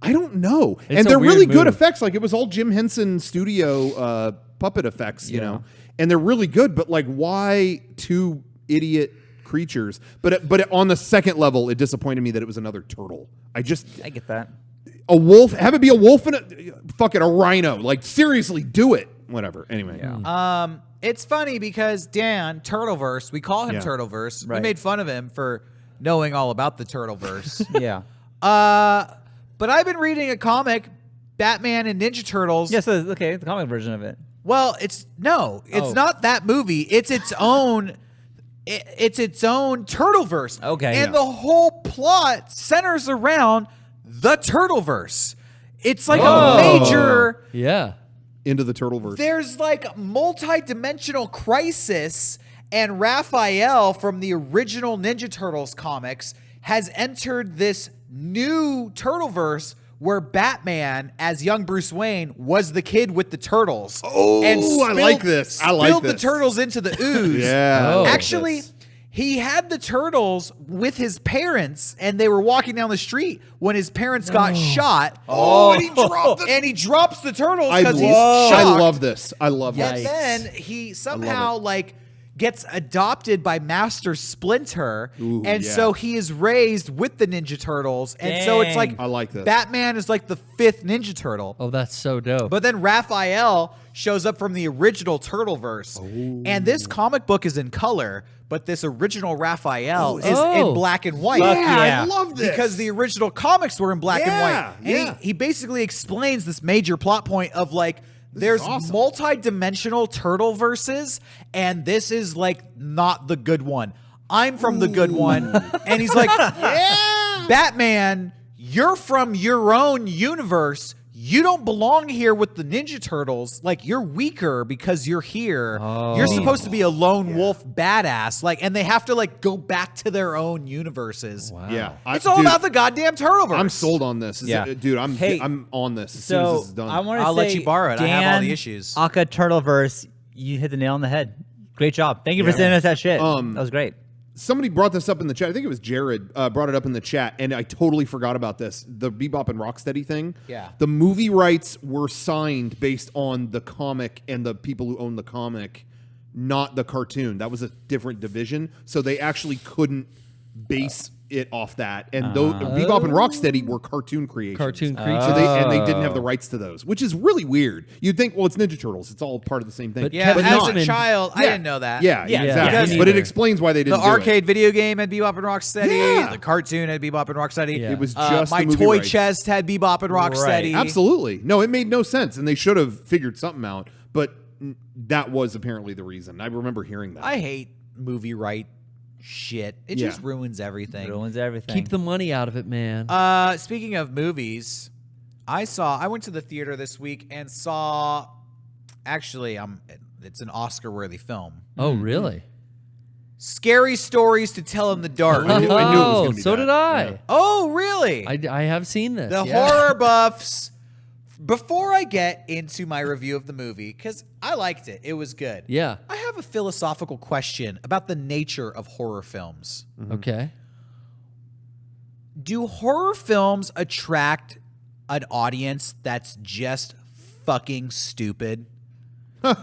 S2: I don't know.
S1: It's
S2: And
S1: a
S2: they're
S1: weird
S2: really good
S1: move.
S2: effects. Like, it was all Jim Henson studio puppet effects, you know. And they're really good, but like, why two idiot creatures? But on the second level, it disappointed me that it was another turtle. I
S3: get that.
S2: A wolf, have it be a wolf and a rhino. Like, seriously, do it. Whatever. Anyway.
S4: It's funny because Dan, Turtleverse, we call him Turtleverse. We made fun of him for knowing all about the Turtleverse.
S3: Yeah.
S4: But I've been reading a comic, Batman and Ninja Turtles.
S3: Yeah, so, okay, the comic version of it.
S4: Well, it's not that movie. It's its own. It's its own Turtleverse.
S3: Okay.
S4: And the whole plot centers around the Turtleverse. It's like a major.
S1: Yeah.
S2: Into the Turtleverse.
S4: There's like multi-dimensional crisis, and Raphael from the original Ninja Turtles comics has entered this new Turtleverse where Batman, as young Bruce Wayne, was the kid with the turtles.
S2: Oh,
S4: and
S2: I like this. I like
S4: spilled
S2: this.
S4: the turtles into the ooze.
S2: Yeah.
S1: Oh.
S4: Actually, he had the turtles with his parents, and they were walking down the street when his parents got shot.
S2: Oh.
S4: And he drops the turtles
S2: I
S4: because he's shocked.
S2: I love this. I love
S4: And
S2: this.
S4: then he somehow like gets adopted by Master Splinter, and so he is raised with the Ninja Turtles, and so it's like
S2: I like this.
S4: Batman is like the 5th Ninja Turtle.
S1: Oh, that's so dope.
S4: But then Raphael shows up from the original Turtleverse, and this comic book is in color, but this original Raphael is in black and white.
S2: I love this.
S4: Because the original comics were in black and white. And he basically explains this major plot point of like, there's multi-dimensional turtle verses, and this is like not the good one. I'm from the good one. And he's like, Batman, you're from your own universe. You don't belong here with the Ninja Turtles. Like, you're weaker because you're here. You're supposed to be a lone wolf badass. Like, and they have to like go back to their own universes.
S1: Wow.
S2: Yeah.
S4: It's all about the goddamn Turtleverse.
S2: I'm sold on this. Dude,
S3: Hey,
S2: I'm on this as soon as this is done.
S3: I want to
S4: I'll
S3: say,
S4: let you borrow it. I have all the
S3: Dan,
S4: issues.
S3: Aka Turtleverse, you hit the nail on the head. Great job. Thank you for sending us that shit. That was great.
S2: Somebody brought this up in the chat. I think it was Jared brought it up in the chat, and I totally forgot about this. The Bebop and Rocksteady thing.
S4: Yeah.
S2: The movie rights were signed based on the comic and the people who own the comic, not the cartoon. That was a different division, so they actually couldn't base it off that. And Bebop and Rocksteady were cartoon creations.
S1: Cartoon creatures.
S2: So they didn't have the rights to those, which is really weird. You'd think, well, it's Ninja Turtles. It's all part of the same thing.
S1: But
S4: Yeah,
S1: Kevin
S4: as
S1: Eastman-
S4: a child, I didn't know that.
S2: Yeah,
S3: Yeah,
S2: exactly.
S1: me
S2: But it
S1: neither.
S2: explains why they
S4: The
S2: didn't do
S4: arcade video game had Bebop and Rocksteady.
S2: Yeah.
S4: The cartoon had Bebop and Rocksteady.
S1: Yeah.
S2: It was just
S4: my
S2: the movie
S4: toy
S2: rights.
S4: chest had Bebop and Rocksteady.
S2: Absolutely. No, it made no sense, and they should have figured something out, but that was apparently the reason. I remember hearing that.
S4: I hate movie right shit. It just ruins everything.
S3: Ruins everything.
S1: Keep the money out of it, man.
S4: Speaking of movies, I went to the theater this week and saw. Actually, it's an Oscar-worthy film.
S1: Oh, really?
S4: Scary Stories to Tell in the Dark.
S2: I knew it was gonna be
S1: so
S2: that.
S1: did I.
S2: Yeah.
S4: Oh, really?
S1: I have seen this.
S4: The horror buffs. Before I get into my review of the movie, because I liked it. It was good.
S1: Yeah.
S4: I have a philosophical question about the nature of horror films.
S1: Okay.
S4: Do horror films attract an audience that's just fucking stupid? Do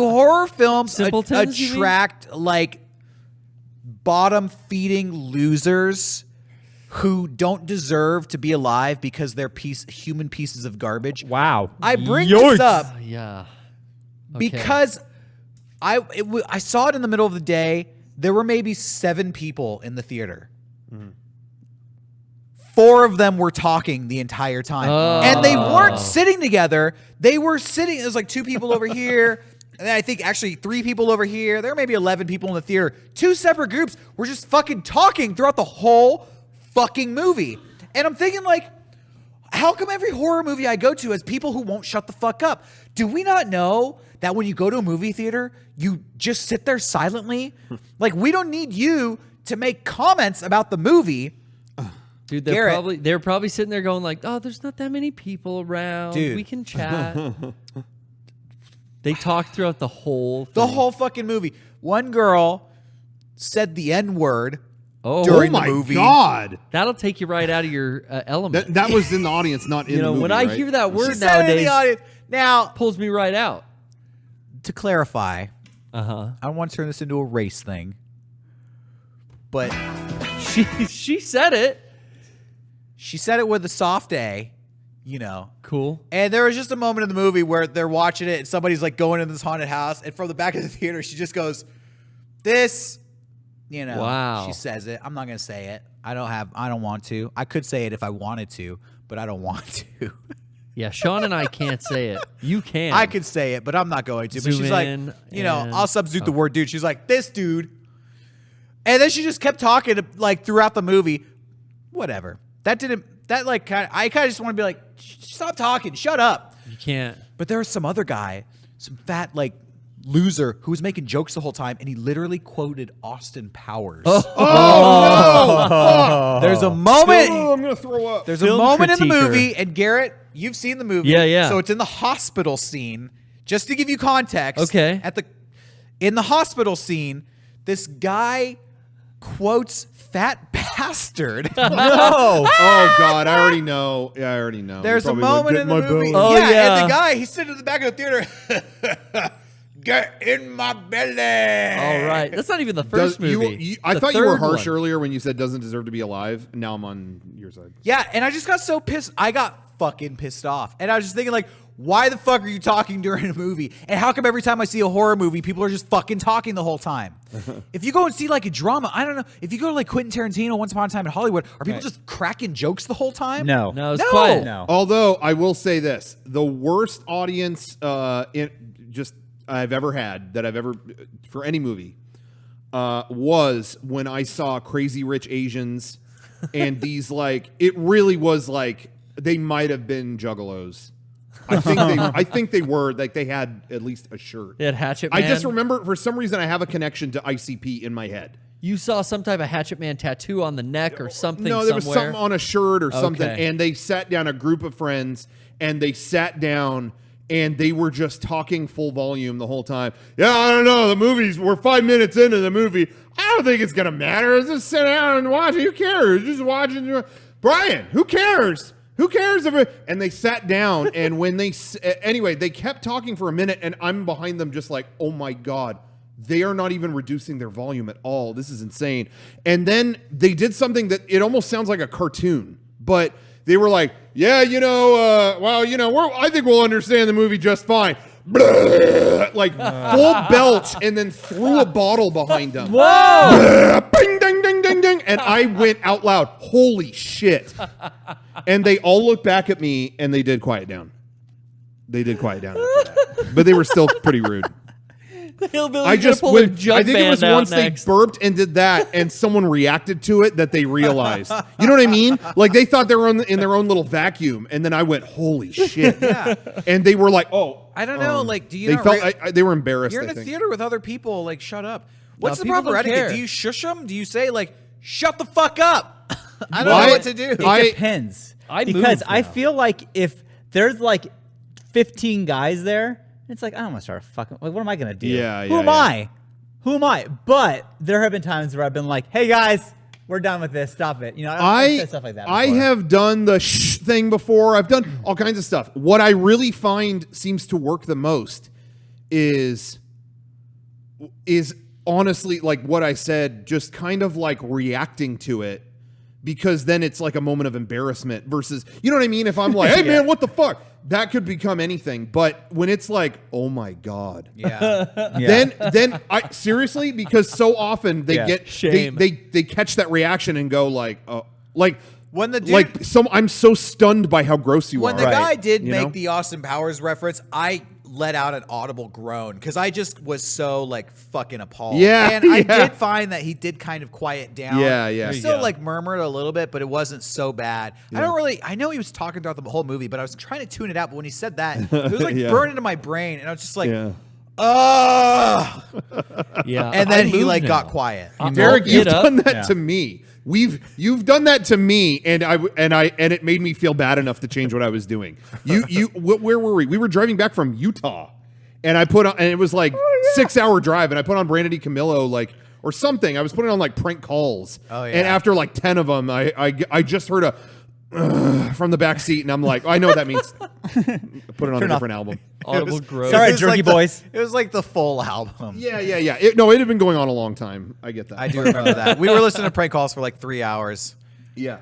S4: horror films
S1: Simpletons, you mean?
S4: attract like bottom-feeding losers who don't deserve to be alive because they're human pieces of garbage?
S3: Wow.
S4: I bring this up
S1: Yeah. Okay.
S4: because I saw it in the middle of the day. There were maybe 7 people in the theater. 4 of them were talking the entire time. And they weren't sitting together. They were sitting, it was like 2 people over here. And then I think actually 3 people over here. There were maybe 11 people in the theater. 2 separate groups were just fucking talking throughout the whole fucking movie. And I'm thinking like, how come every horror movie I go to has people who won't shut the fuck up? Do we not know that when you go to a movie theater, you just sit there silently? Like, we don't need you to make comments about the movie.
S1: Dude,
S4: Garrett.
S1: they're probably sitting there going like, "Oh, there's not that many people around.
S4: Dude.
S1: We can chat." They talked throughout the whole thing.
S4: The whole fucking movie. One girl said the N-word
S1: Oh,
S4: during
S2: my
S4: the movie.
S2: God.
S1: that'll take you right out of your element.
S2: That was in the audience, not in
S1: you know,
S2: the movie,
S1: when I
S2: right?
S1: hear that
S4: She
S1: word
S4: said it in the
S1: nowadays,
S4: audience. Now,
S1: pulls me right out.
S4: to clarify,
S1: I
S4: I don't want to turn this into a race thing, but
S1: She said it.
S4: she said it with a soft A, you know.
S1: Cool.
S4: And there was just a moment in the movie where they're watching it and somebody's like going into this haunted house, and from the back of the theater, she just goes, "This," you know.
S1: Wow.
S4: She says it. I'm not gonna say it. I don't want to. I could say it if I wanted to, but I don't want to.
S1: Yeah, Sean and I can't say it. You can.
S4: I could say it, but I'm not going to. But
S1: Zoom
S4: she's like,
S1: in
S4: you know,
S1: and-
S4: I'll substitute the word dude. She's like, "This dude," and then she just kept talking like throughout the movie. Whatever. I kind of just want to be like, stop talking, shut up.
S1: You can't.
S4: But there was some other guy, some fat like loser who was making jokes the whole time, and he literally quoted Austin Powers. There's a moment.
S2: Oh, I'm gonna throw up.
S4: There's a
S1: Film
S4: moment in the
S1: critiquer.
S4: movie, and Garrett, you've seen the movie.
S1: Yeah, yeah.
S4: So it's in the hospital scene. Just to give you context.
S1: Okay.
S4: In the hospital scene, this guy quotes "fat bastard."
S2: Oh God, I already know. Yeah, I already know.
S4: There's
S2: You
S4: a
S2: probably would
S4: moment
S2: get
S4: in the
S2: my
S4: movie.
S2: belly.
S1: Oh, yeah.
S4: And the guy, he's sitting in the back of the theater. Get in my belly.
S1: All right. That's not even the first movie.
S2: I
S1: The
S2: thought you were
S1: third
S2: harsh
S1: one.
S2: earlier when you said doesn't deserve to be alive. Now I'm on your side.
S4: Yeah, and I just got so pissed. I got fucking pissed off. And I was just thinking, like, why the fuck are you talking during a movie? And how come every time I see a horror movie, people are just fucking talking the whole time? If you go and see, like, a drama, I don't know. If you go to, like, Quentin Tarantino, Once Upon a Time in Hollywood, are people just cracking jokes the whole time?
S3: No.
S1: No, it's
S4: No.
S1: quiet.
S3: No.
S2: Although I will say this, the worst audience I've ever had that I've ever for any movie was when I saw Crazy Rich Asians and these like it really was like they might have been juggalos. I think they were like they had at least a shirt.
S1: They had Hatchet
S2: I
S1: Man.
S2: just remember for some reason I have a connection to ICP in my head.
S1: You saw some type of Hatchet Man tattoo on the neck or something.
S2: No, there was
S1: somewhere.
S2: something on a shirt or something,
S1: Okay.
S2: and they sat down, a group of friends, and they sat down, and they were just talking full volume the whole time. Yeah, I don't know, we're 5 minutes into the movie. I don't think it's going to matter. Just sit down and watch it. Who cares? Just watching. Brian, who cares? Who cares if it? And they sat down, and when anyway, they kept talking for a minute, and I'm behind them just like, oh my God. They are not even reducing their volume at all. This is insane. And then they did something that it almost sounds like a cartoon, but they were like, yeah, I think we'll understand the movie just fine. Like full belch and then threw a bottle behind them.
S1: Whoa!
S2: Bing, ding, ding, ding, ding. And I went out loud, holy shit. And they all looked back at me and they did quiet down. They did quiet down after that. But they were still pretty rude.
S1: The hillbillies
S2: I just
S1: pull their
S2: when,
S1: jug
S2: I think it was
S1: band out
S2: once
S1: next.
S2: they burped and did that, and someone reacted to it that they realized. You know what I mean? Like they thought they were in their own little vacuum, and then I went, "Holy shit!"
S4: Yeah.
S2: And they were like, "Oh."
S4: I don't know. Like, do you?
S2: They
S4: not
S2: felt they were embarrassed.
S4: You're in
S2: I
S4: a
S2: think.
S4: theater with other people. Like, shut up. What's the
S1: people
S4: proper
S1: don't
S4: etiquette?
S1: care.
S4: Do you shush them? Do you say like, "Shut the fuck up"? I don't know what to do.
S3: It depends. Because I feel like if there's like 15 guys there, it's like I don't want to start a fucking. Like, what am I gonna do?
S2: Yeah,
S3: Who am I? Who am I? But there have been times where I've been like, "Hey guys, we're done with this. Stop it." You know, I've said stuff like that.
S2: I
S3: before.
S2: have done the shh thing before. I've done all kinds of stuff. What I really find seems to work the most is honestly like what I said, just kind of like reacting to it, because then it's like a moment of embarrassment versus, you know what I mean? If I'm like, "Hey man, what the fuck?" That could become anything. But when it's like, "Oh my God."
S4: Yeah.
S2: Then I seriously, because so often they get
S1: Shame.
S2: they catch that reaction and go like, "Oh," like
S4: When the dude,
S2: like I'm so stunned by how gross you
S4: when
S2: are.
S4: the guy did
S2: You
S4: make
S2: know?
S4: the Austin Powers reference, I let out an audible groan because I just was so like fucking appalled.
S2: Yeah,
S4: and I
S2: yeah.
S4: did find that he did kind of quiet down.
S2: Yeah, yeah.
S4: He still like murmured a little bit, but it wasn't so bad. I know he was talking throughout the whole movie, but I was trying to tune it out. But when he said that, it was like
S2: Yeah.
S4: burned into my brain, and I was just like,
S2: Yeah.
S4: ugh.
S1: Yeah,
S4: And then
S1: I
S4: he
S1: moved
S4: like
S1: now.
S4: got quiet.
S2: Derek,
S1: I'll
S2: you've
S1: get up.
S2: done that to me. You've done that to me, and it made me feel bad enough to change what I was doing. Where were we? We were driving back from Utah, and I put on, and it was like 6-hour drive, and I put on Brandon D. Camillo or something. I was putting on like prank calls.
S4: Oh, yeah.
S2: And after like 10 of them, I just heard a from the back seat, and I'm like, I know what that means. Put it on a different album.
S1: Audible gross.
S3: Sorry,
S4: It was
S3: Jerky
S4: like
S3: Boys.
S4: It was like the full album.
S2: Yeah. It had been going on a long time. I get that.
S4: I do remember that. We were listening to prank calls for like 3 hours.
S2: Yeah.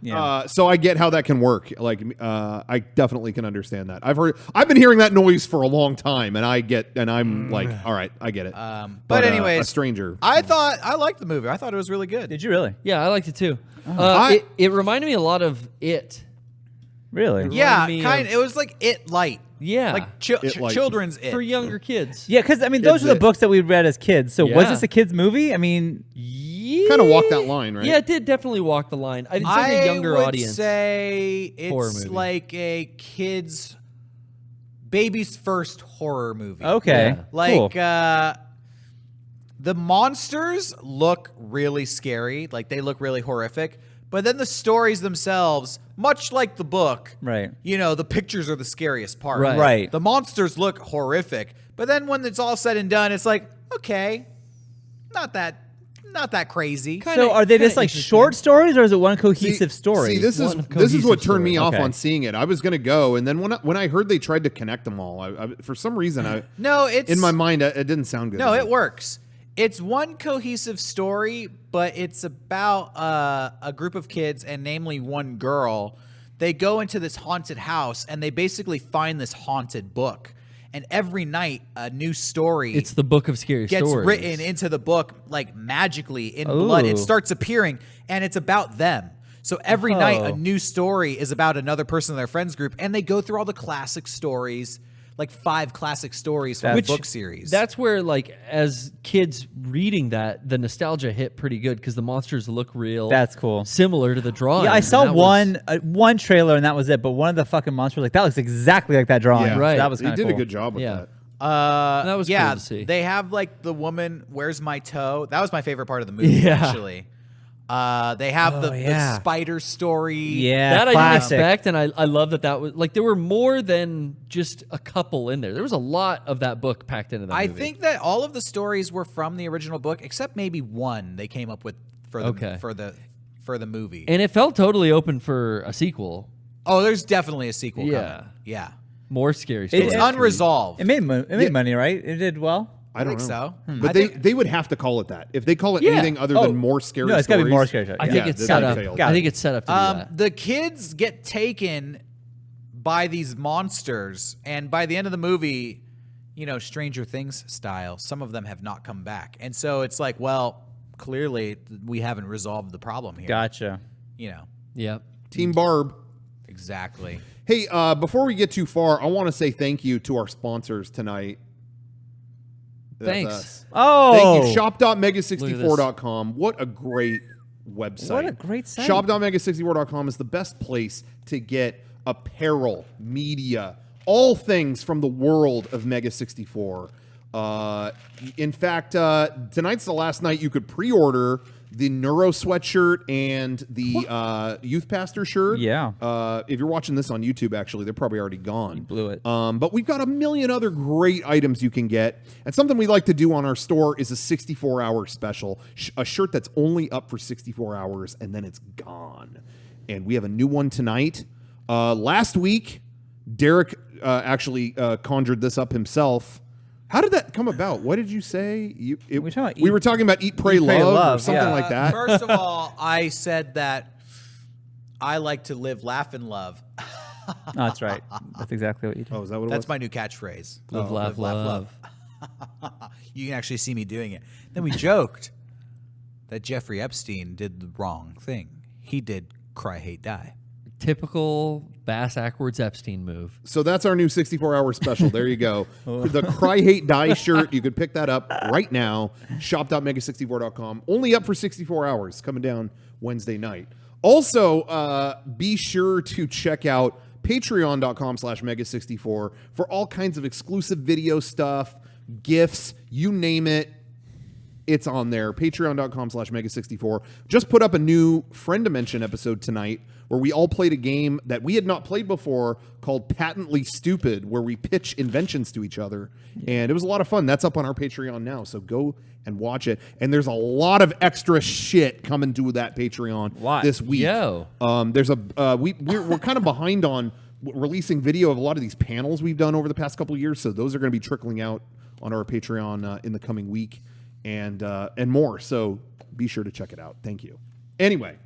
S3: Yeah.
S2: So I get how that can work. Like, I definitely can understand that. I've been hearing that noise for a long time, and I'm like, all right, I get it.
S4: But anyways,
S2: a stranger.
S4: I liked the movie. I thought it was really good.
S3: Did you really?
S1: Yeah, I liked it too.
S2: I-
S1: It reminded me a lot of It.
S3: Really?
S4: Yeah,
S1: me
S4: kind.
S1: of-
S4: It was like It Light.
S1: Yeah.
S4: Like
S2: It Light.
S4: children's It.
S1: For younger kids.
S3: Yeah, because I mean, those
S2: Kids
S3: are the
S2: It.
S3: books that we read as kids. So was
S1: Yeah.
S3: this a kids movie? I mean,
S1: Yeah.
S2: Kind of walk that line, right?
S1: Yeah, it did definitely walk the line. I'd say
S4: I
S1: the younger
S4: would
S1: audience.
S4: say
S1: Horror
S4: it's
S1: movie.
S4: like a kid's baby's first horror movie.
S3: okay,
S1: Yeah.
S4: Like
S3: cool.
S4: the monsters look really scary, like they look really horrific, but then the stories themselves, much like the book,
S3: Right.
S4: You know, the pictures are the scariest part.
S1: Right.
S3: Right.
S4: The monsters look horrific, but then when it's all said and done, it's like, okay, not that crazy.
S3: So are they just like
S1: interesting.
S3: short stories, or is it one cohesive story?
S2: See, this is
S1: One
S2: what
S1: cohesive
S2: turned me
S1: story.
S2: off
S3: Okay.
S2: on seeing it. I was gonna go, and then when I heard they tried to connect them all, I for some reason,
S4: No, it's
S2: in my mind, it didn't sound good.
S4: No,
S2: to
S4: it
S2: me.
S4: works. It's one cohesive story, but it's about a group of kids, and namely one girl. They go into this haunted house, and they basically find this haunted book. And every night, a new story
S1: It's the book of scary
S4: gets
S1: stories.
S4: written into the book, like magically in blood. It
S3: Ooh.
S4: starts appearing, and it's about them. So every night, a
S3: Oh.
S4: new story is about another person in their friends group, and they go through all the classic stories, like 5 classic stories from
S3: Which-
S4: the book series.
S1: That's where, like, as kids reading that, the nostalgia hit pretty good because the monsters look real.
S3: That's cool.
S1: Similar to the drawing.
S3: Yeah, I
S1: and
S3: saw
S1: that was-
S3: one trailer and that was it. But one of the fucking monsters, like that looks exactly like that drawing.
S2: Yeah,
S1: Right.
S3: That was
S2: They
S3: kind of
S2: did
S3: cool.
S2: a good job with
S1: Yeah.
S2: that.
S1: That was
S4: yeah,
S1: cool to see.
S4: They have like the woman, "Where's my toe?" That was my favorite part of the movie,
S1: Yeah.
S4: actually. They have the
S3: yeah.
S4: spider story.
S3: Yeah,
S1: That I didn't
S3: classic.
S1: expect, and I love that was like there were more than just a couple in there. There was a lot of that book packed into that
S4: I
S1: movie.
S4: think that all of the stories were from the original book, except maybe one they came up with for the
S1: Okay.
S4: for the movie.
S1: and it felt totally open for a sequel.
S4: Oh, there's definitely a sequel
S1: Yeah.
S4: coming. Yeah.
S1: More scary stories.
S4: It's unresolved.
S3: It made money, right? It did well.
S2: I don't
S4: think
S2: know.
S4: so.
S2: But they would have to call it that. If they call it
S1: Yeah.
S2: anything other
S3: Oh,
S2: than more scary
S3: no, it's gotta be
S2: stories,
S3: more scary stories.
S1: I
S3: Yeah.
S1: think
S2: Yeah,
S1: it's
S2: that
S1: set
S2: they
S1: up.
S2: failed.
S1: I think it's set up to do that.
S4: The kids get taken by these monsters, and by the end of the movie, you know, Stranger Things style, some of them have not come back. And so it's like, well, clearly we haven't resolved the problem here.
S3: Gotcha.
S4: You know,
S1: Yeah.
S2: Team Barb.
S4: exactly.
S2: Hey, before we get too far, I want to say thank you to our sponsors tonight.
S1: Thanks.
S2: Us.
S3: Oh,
S2: Thank you. Shop.mega64.com. What a great website.
S3: What a great site.
S2: Shop.mega64.com is the best place to get apparel, media, all things from the world of Mega 64. In fact, tonight's the last night you could pre-order the Neuro sweatshirt and the Youth Pastor shirt.
S3: Yeah.
S2: If you're watching this on YouTube, actually, they're probably already gone.
S3: You blew it.
S2: But we've got a million other great items you can get. And something we like to do on our store is a 64-hour special, a shirt that's only up for 64 hours, and then it's gone. And we have a new one tonight. Last week, Derek actually conjured this up himself. How did that come about? What did you say? We were talking about Eat, Pray, Love, or something like that.
S4: First of all, I said that I like to live, laugh, and love.
S3: Oh, that's right. That's exactly what you do.
S2: Oh, is that what it was?
S4: That's my new catchphrase.
S1: Live, laugh, love.
S4: You can actually see me doing it. Then we joked that Jeffrey Epstein did the wrong thing. He did Cry, Hate, Die.
S1: Typical Bass Ackwards Epstein move.
S2: So that's our new 64-hour special. There you go. The Cry, Hate, Die shirt. You can pick that up right now. Shop.mega64.com. Only up for 64 hours. Coming down Wednesday night. Also, be sure to check out patreon.com/mega64 for all kinds of exclusive video stuff, gifts, you name it. It's on there. Patreon.com/mega64. Just put up a new Friend Dimension episode tonight where we all played a game that we had not played before called Patently Stupid, where we pitch inventions to each other. And it was a lot of fun. That's up on our Patreon now. So go and watch it. And there's a lot of extra shit coming to that Patreon this week.
S1: Yo.
S2: There's we're kind of behind on releasing video of a lot of these panels we've done over the past couple of years. So those are going to be trickling out on our Patreon in the coming week. And more. So be sure to check it out. Thank you. Anyway,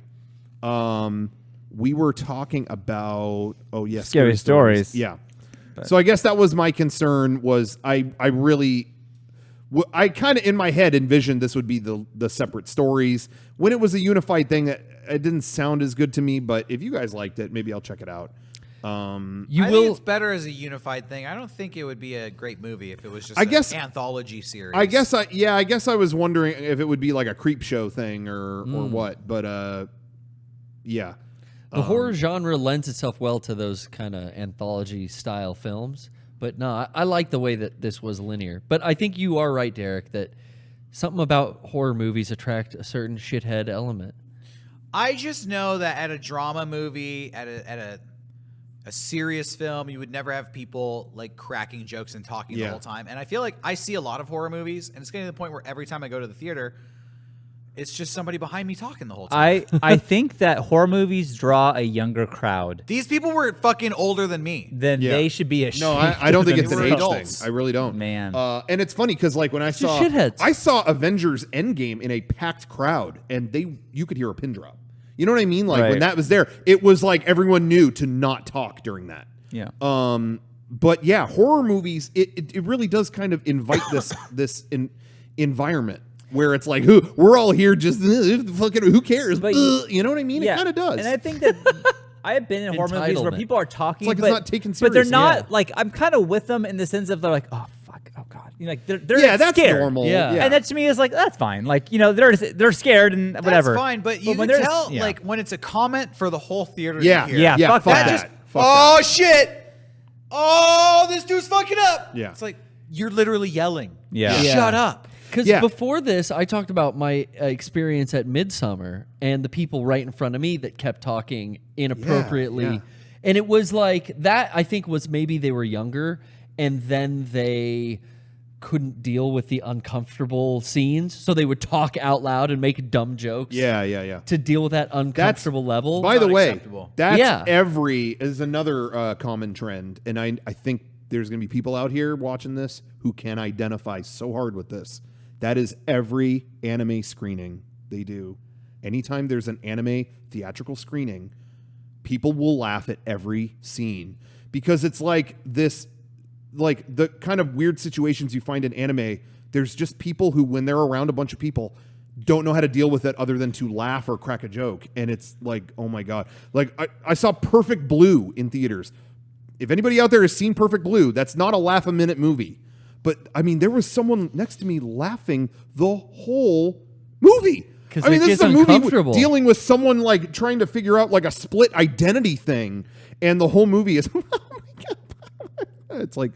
S2: we were talking about
S3: scary stories.
S2: Yeah. So I guess that was my concern. Was I kind of in my head envisioned this would be the separate stories. When it was a unified thing, it didn't sound as good to me. But if you guys liked it, maybe I'll check it out.
S4: I think it's better as a unified thing. I don't think it would be a great movie if it was just an anthology series.
S2: I guess I was wondering if it would be like a creep show thing or what. But yeah.
S1: The horror genre lends itself well to those kind of anthology style films. But no, I like the way that this was linear. But I think you are right, Derek, that something about horror movies attract a certain shithead element.
S4: I just know that at a drama movie, at a serious film, you would never have people like cracking jokes and talking the whole time. And I feel like I see a lot of horror movies, and it's getting to the point where every time I go to the theater, it's just somebody behind me talking the whole time.
S3: I think that horror movies draw a younger crowd.
S4: These people were fucking older than me.
S3: Then they should be ashamed.
S2: No, I don't think it's an age
S4: adults.
S2: thing. I really don't.
S3: Man.
S2: And it's funny because like when I saw Avengers Endgame in a packed crowd, and you could hear a pin drop. You know what I mean? Like when that was there, it was like everyone knew to not talk during that.
S3: Yeah.
S2: But yeah, horror movies, it really does kind of invite this environment where it's like, we're all here just fucking who cares? But you know what I mean?
S3: Yeah.
S2: It kind of does.
S3: And I think that I have been in horror movies where people are talking,
S2: it's like it's not taken
S3: but they're
S2: serious.
S3: not like, I'm kind of with them in the sense of they're like, oh fuck, oh god, you know, like they're
S2: that's
S3: scared.
S2: normal.
S1: Yeah.
S3: And that to me is like, that's fine. Like, you know, they're scared and whatever.
S4: That's fine, but you
S3: when
S4: can tell like when it's a comment for the whole theater to hear.
S3: Yeah, fuck that.
S4: Oh shit! Oh, this dude's fucking up.
S2: Yeah.
S4: It's like you're literally yelling.
S3: Yeah.
S4: Shut up.
S1: Because before this, I talked about my experience at Midsummer and the people right in front of me that kept talking inappropriately.
S2: Yeah.
S1: And it was like that, I think, was maybe they were younger and then they couldn't deal with the uncomfortable scenes. So they would talk out loud and make dumb jokes.
S2: Yeah.
S1: To deal with that uncomfortable level.
S2: By the way, that's
S1: Yeah.
S2: is another common trend. And I think there's going to be people out here watching this who can identify so hard with this. That is every anime screening they do. Anytime there's an anime theatrical screening, people will laugh at every scene because it's like this, like the kind of weird situations you find in anime. There's just people who, when they're around a bunch of people, don't know how to deal with it other than to laugh or crack a joke. And it's like, oh my God. Like I saw Perfect Blue in theaters. If anybody out there has seen Perfect Blue, that's not a laugh-a-minute movie. But I mean, there was someone next to me laughing the whole movie.
S1: Because
S2: I mean,
S1: it
S2: this
S1: gets
S2: is a movie
S1: uncomfortable.
S2: dealing with someone like trying to figure out like a split identity thing, and the whole movie is, oh my God. It's like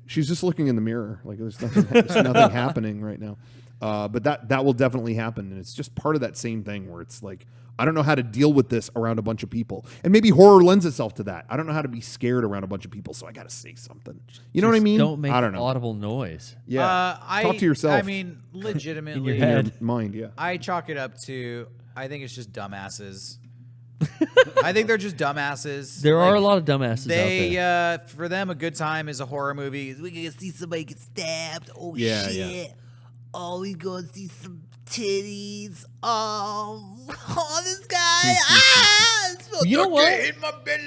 S2: she's just looking in the mirror, like there's nothing happening right now. But that will definitely happen, and it's just part of that same thing where it's like, I don't know how to deal with this around a bunch of people, and maybe horror lends itself to that. I don't know how to be scared around a bunch of people, so I got to say something. You know what I mean?
S1: Don't make
S2: I don't know.
S1: audible noise.
S2: Yeah, talk to yourself.
S4: I mean, legitimately,
S1: In your head.
S2: Mind. Yeah,
S4: I chalk it up to, I think it's just dumbasses. I think they're just dumbasses.
S1: There are a lot of dumbasses out
S4: They,
S1: there.
S4: for them, a good time is a horror movie. We can see somebody get stabbed. Oh,
S2: Yeah,
S4: shit.
S2: yeah.
S4: Oh, we go see some titties. Oh, this guy. It's so
S1: You know what?
S4: in my belly.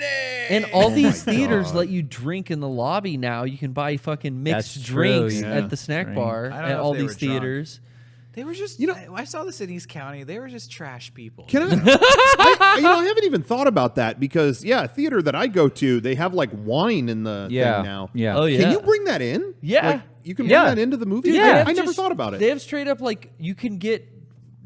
S1: And all
S2: my
S1: these theaters
S2: God.
S1: let you drink in the lobby now. You can buy fucking mixed
S3: That's true,
S1: drinks
S3: yeah.
S1: at the snack
S3: Right.
S1: bar
S4: I don't
S1: at
S4: know if
S1: all
S4: they
S1: these
S4: were drunk.
S1: theaters.
S4: They were just, I saw this in East County. They were just trash people.
S2: Can I haven't even thought about that because a theater that I go to, they have like wine in the thing now.
S3: Yeah.
S1: Oh yeah.
S2: Can you bring that in?
S1: Yeah.
S2: Like, you can bring
S3: Yeah.
S2: that into the movie?
S1: Dude,
S2: I
S1: they have
S2: never
S1: just-
S2: thought about
S1: They
S2: it.
S1: have straight up like you can get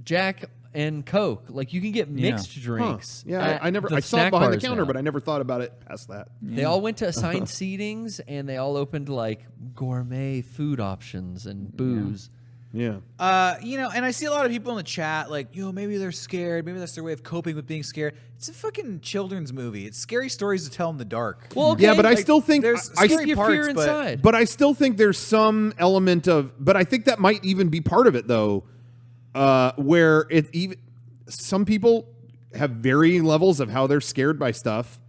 S1: Jack and Coke. Like you can get mixed
S2: Huh.
S1: drinks.
S2: Yeah,
S1: at
S2: I never.
S1: the
S2: I saw it
S1: snack
S2: behind the
S1: bars
S2: counter,
S1: now.
S2: but I never thought about it past that.
S1: They all went to assigned seatings and they all opened like gourmet food options and booze.
S2: Yeah.
S4: And I see a lot of people in the chat like, maybe they're scared. Maybe that's their way of coping with being scared. It's a fucking children's movie. It's scary stories to tell in the dark.
S1: Well, okay.
S2: Yeah, but I still think
S4: there's
S2: I
S4: scary
S1: keep your
S4: parts,
S1: fear
S4: but-
S1: inside.
S2: But I still think there's some element of, but I think that might even be part of it though, where some people have varying levels of how they're scared by stuff,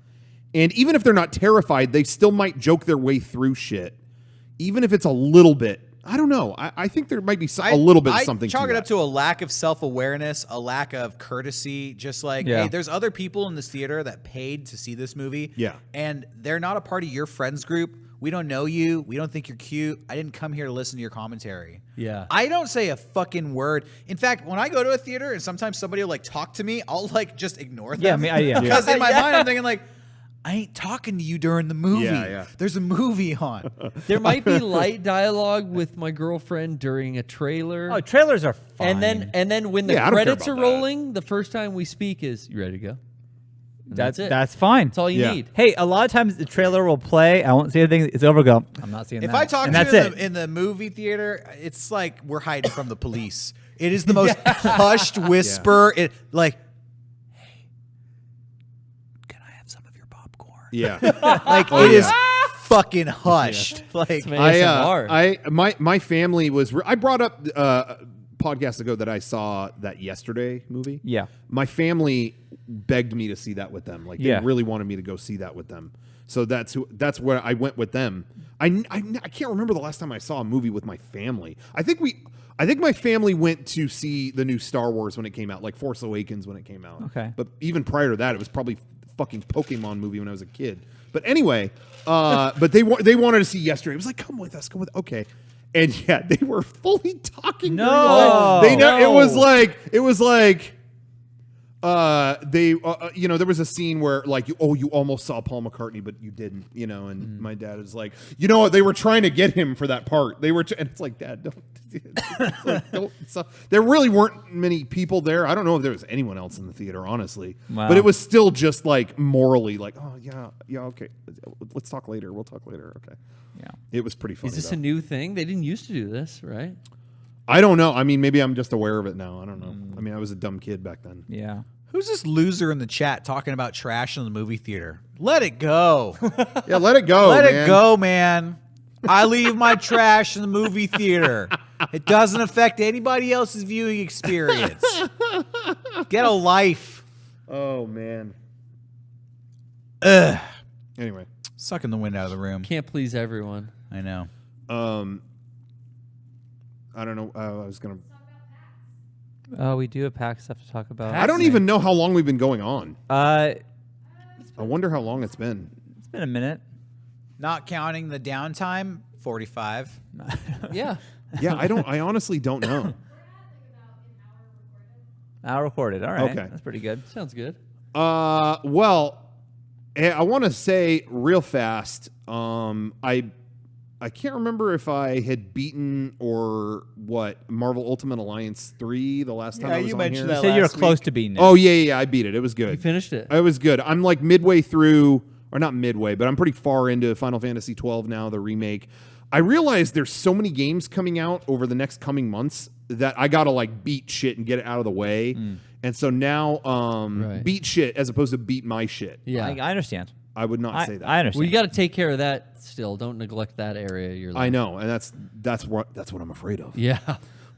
S2: and even if they're not terrified, they still might joke their way through shit, even if it's a little bit. I don't know. I think there might be a little bit of something.
S4: I chalk
S2: to
S4: it up
S2: that.
S4: to a lack of self-awareness, a lack of courtesy. Just like,
S3: Yeah.
S4: hey, there's other people in this theater that paid to see this movie.
S2: Yeah.
S4: And they're not a part of your friends group. We don't know you. We don't think you're cute. I didn't come here to listen to your commentary.
S1: Yeah.
S4: I don't say a fucking word. In fact, when I go to a theater and sometimes somebody will like talk to me, I'll like just ignore them.
S3: Yeah, I mean, yeah.
S4: Because in my mind, I'm thinking like, I ain't talking to you during the movie.
S2: Yeah.
S4: There's a movie on.
S1: There might be light dialogue with my girlfriend during a trailer.
S3: Oh, trailers are fine.
S1: and then when the
S2: Yeah, I don't care
S1: credits are
S2: about that.
S1: rolling, the first time we speak is, you ready to go? And that's it.
S3: That's fine.
S1: That's all you
S2: Yeah.
S1: need.
S3: Hey, a lot of times the trailer will play. I won't see anything. It's over. Go. I'm not seeing
S4: If
S3: that.
S4: I talk
S3: and
S4: to
S3: that's
S4: you
S3: it.
S4: in the movie theater, it's like we're hiding from the police. It is the most hushed whisper. It like, hey, can I have some of your popcorn?
S2: Yeah.
S4: Like
S2: Oh,
S4: it is
S2: yeah.
S4: fucking hushed. Like
S1: Some ASMR.
S2: My family was. I brought up podcasts ago that I saw that Yesterday movie.
S3: Yeah.
S2: My family begged me to see that with them. Like they
S3: Yeah.
S2: really wanted me to go see that with them. So that's where I went with them. I can't remember the last time I saw a movie with my family. I think my family went to see the new Star Wars when it came out, like Force Awakens when it came out.
S3: Okay.
S2: But even prior to that, it was probably fucking Pokemon movie when I was a kid. But anyway, but they wanted to see Yesterday. It was like, come with us, okay. And yeah, they were fully talking.
S3: No.
S2: They know
S1: No.
S2: it was like there was a scene where like you almost saw Paul McCartney but you didn't, and my dad is like, what, they were trying to get him for that part. They were and it's like, Dad, don't. It's like, don't there really weren't many people there. I don't know if there was anyone else in the theater, honestly.
S3: Wow.
S2: But it was still just like morally like, oh yeah, okay. Let's talk later. We'll talk later. Okay.
S3: Yeah.
S2: It was pretty funny.
S1: Is this
S2: though.
S1: a new thing? They didn't used to do this, right?
S2: I don't know. I mean, maybe I'm just aware of it now. I don't know. I mean, I was a dumb kid back then.
S3: Yeah.
S4: who's this loser in the chat talking about trash in the movie theater? Let it go.
S2: Yeah, let it go.
S4: Let
S2: man.
S4: it go, man. I leave my trash in the movie theater. It doesn't affect anybody else's viewing experience. Get a life.
S2: Oh man.
S4: Ugh.
S2: Anyway,
S4: Sucking the wind out of the room.
S1: Can't please everyone.
S4: I know.
S2: I don't know. I was gonna.
S3: Oh, we do have pack stuff to talk about.
S2: I don't even know how long we've been going on.
S3: Uh,
S2: I wonder how long it's been.
S3: it's been a minute.
S4: Not counting the downtime, 45.
S1: Yeah.
S2: Yeah, I honestly don't know.
S3: Hour recorded. All right.
S2: Okay.
S3: That's pretty good.
S1: Sounds good.
S2: Well, I want to say real fast. I I can't remember if I had beaten or what Marvel Ultimate Alliance 3 the last time I was
S4: you
S2: on
S4: mentioned
S2: here.
S4: that
S3: You said you were
S4: last
S3: close
S4: week.
S3: to beating it.
S2: Oh yeah, I beat it. It was good.
S1: You finished it.
S2: It was good. I'm like midway through, or not midway, but I'm pretty far into Final Fantasy 12 now, the remake. I realized there's so many games coming out over the next coming months that I gotta like beat shit and get it out of the way. And so now, beat shit as opposed to beat my shit.
S1: Yeah.
S3: I understand.
S2: I would not say that.
S3: I understand.
S1: Well, you got to take care of that still. Don't neglect that area of your life.
S2: I know, and that's what I'm afraid of.
S1: Yeah.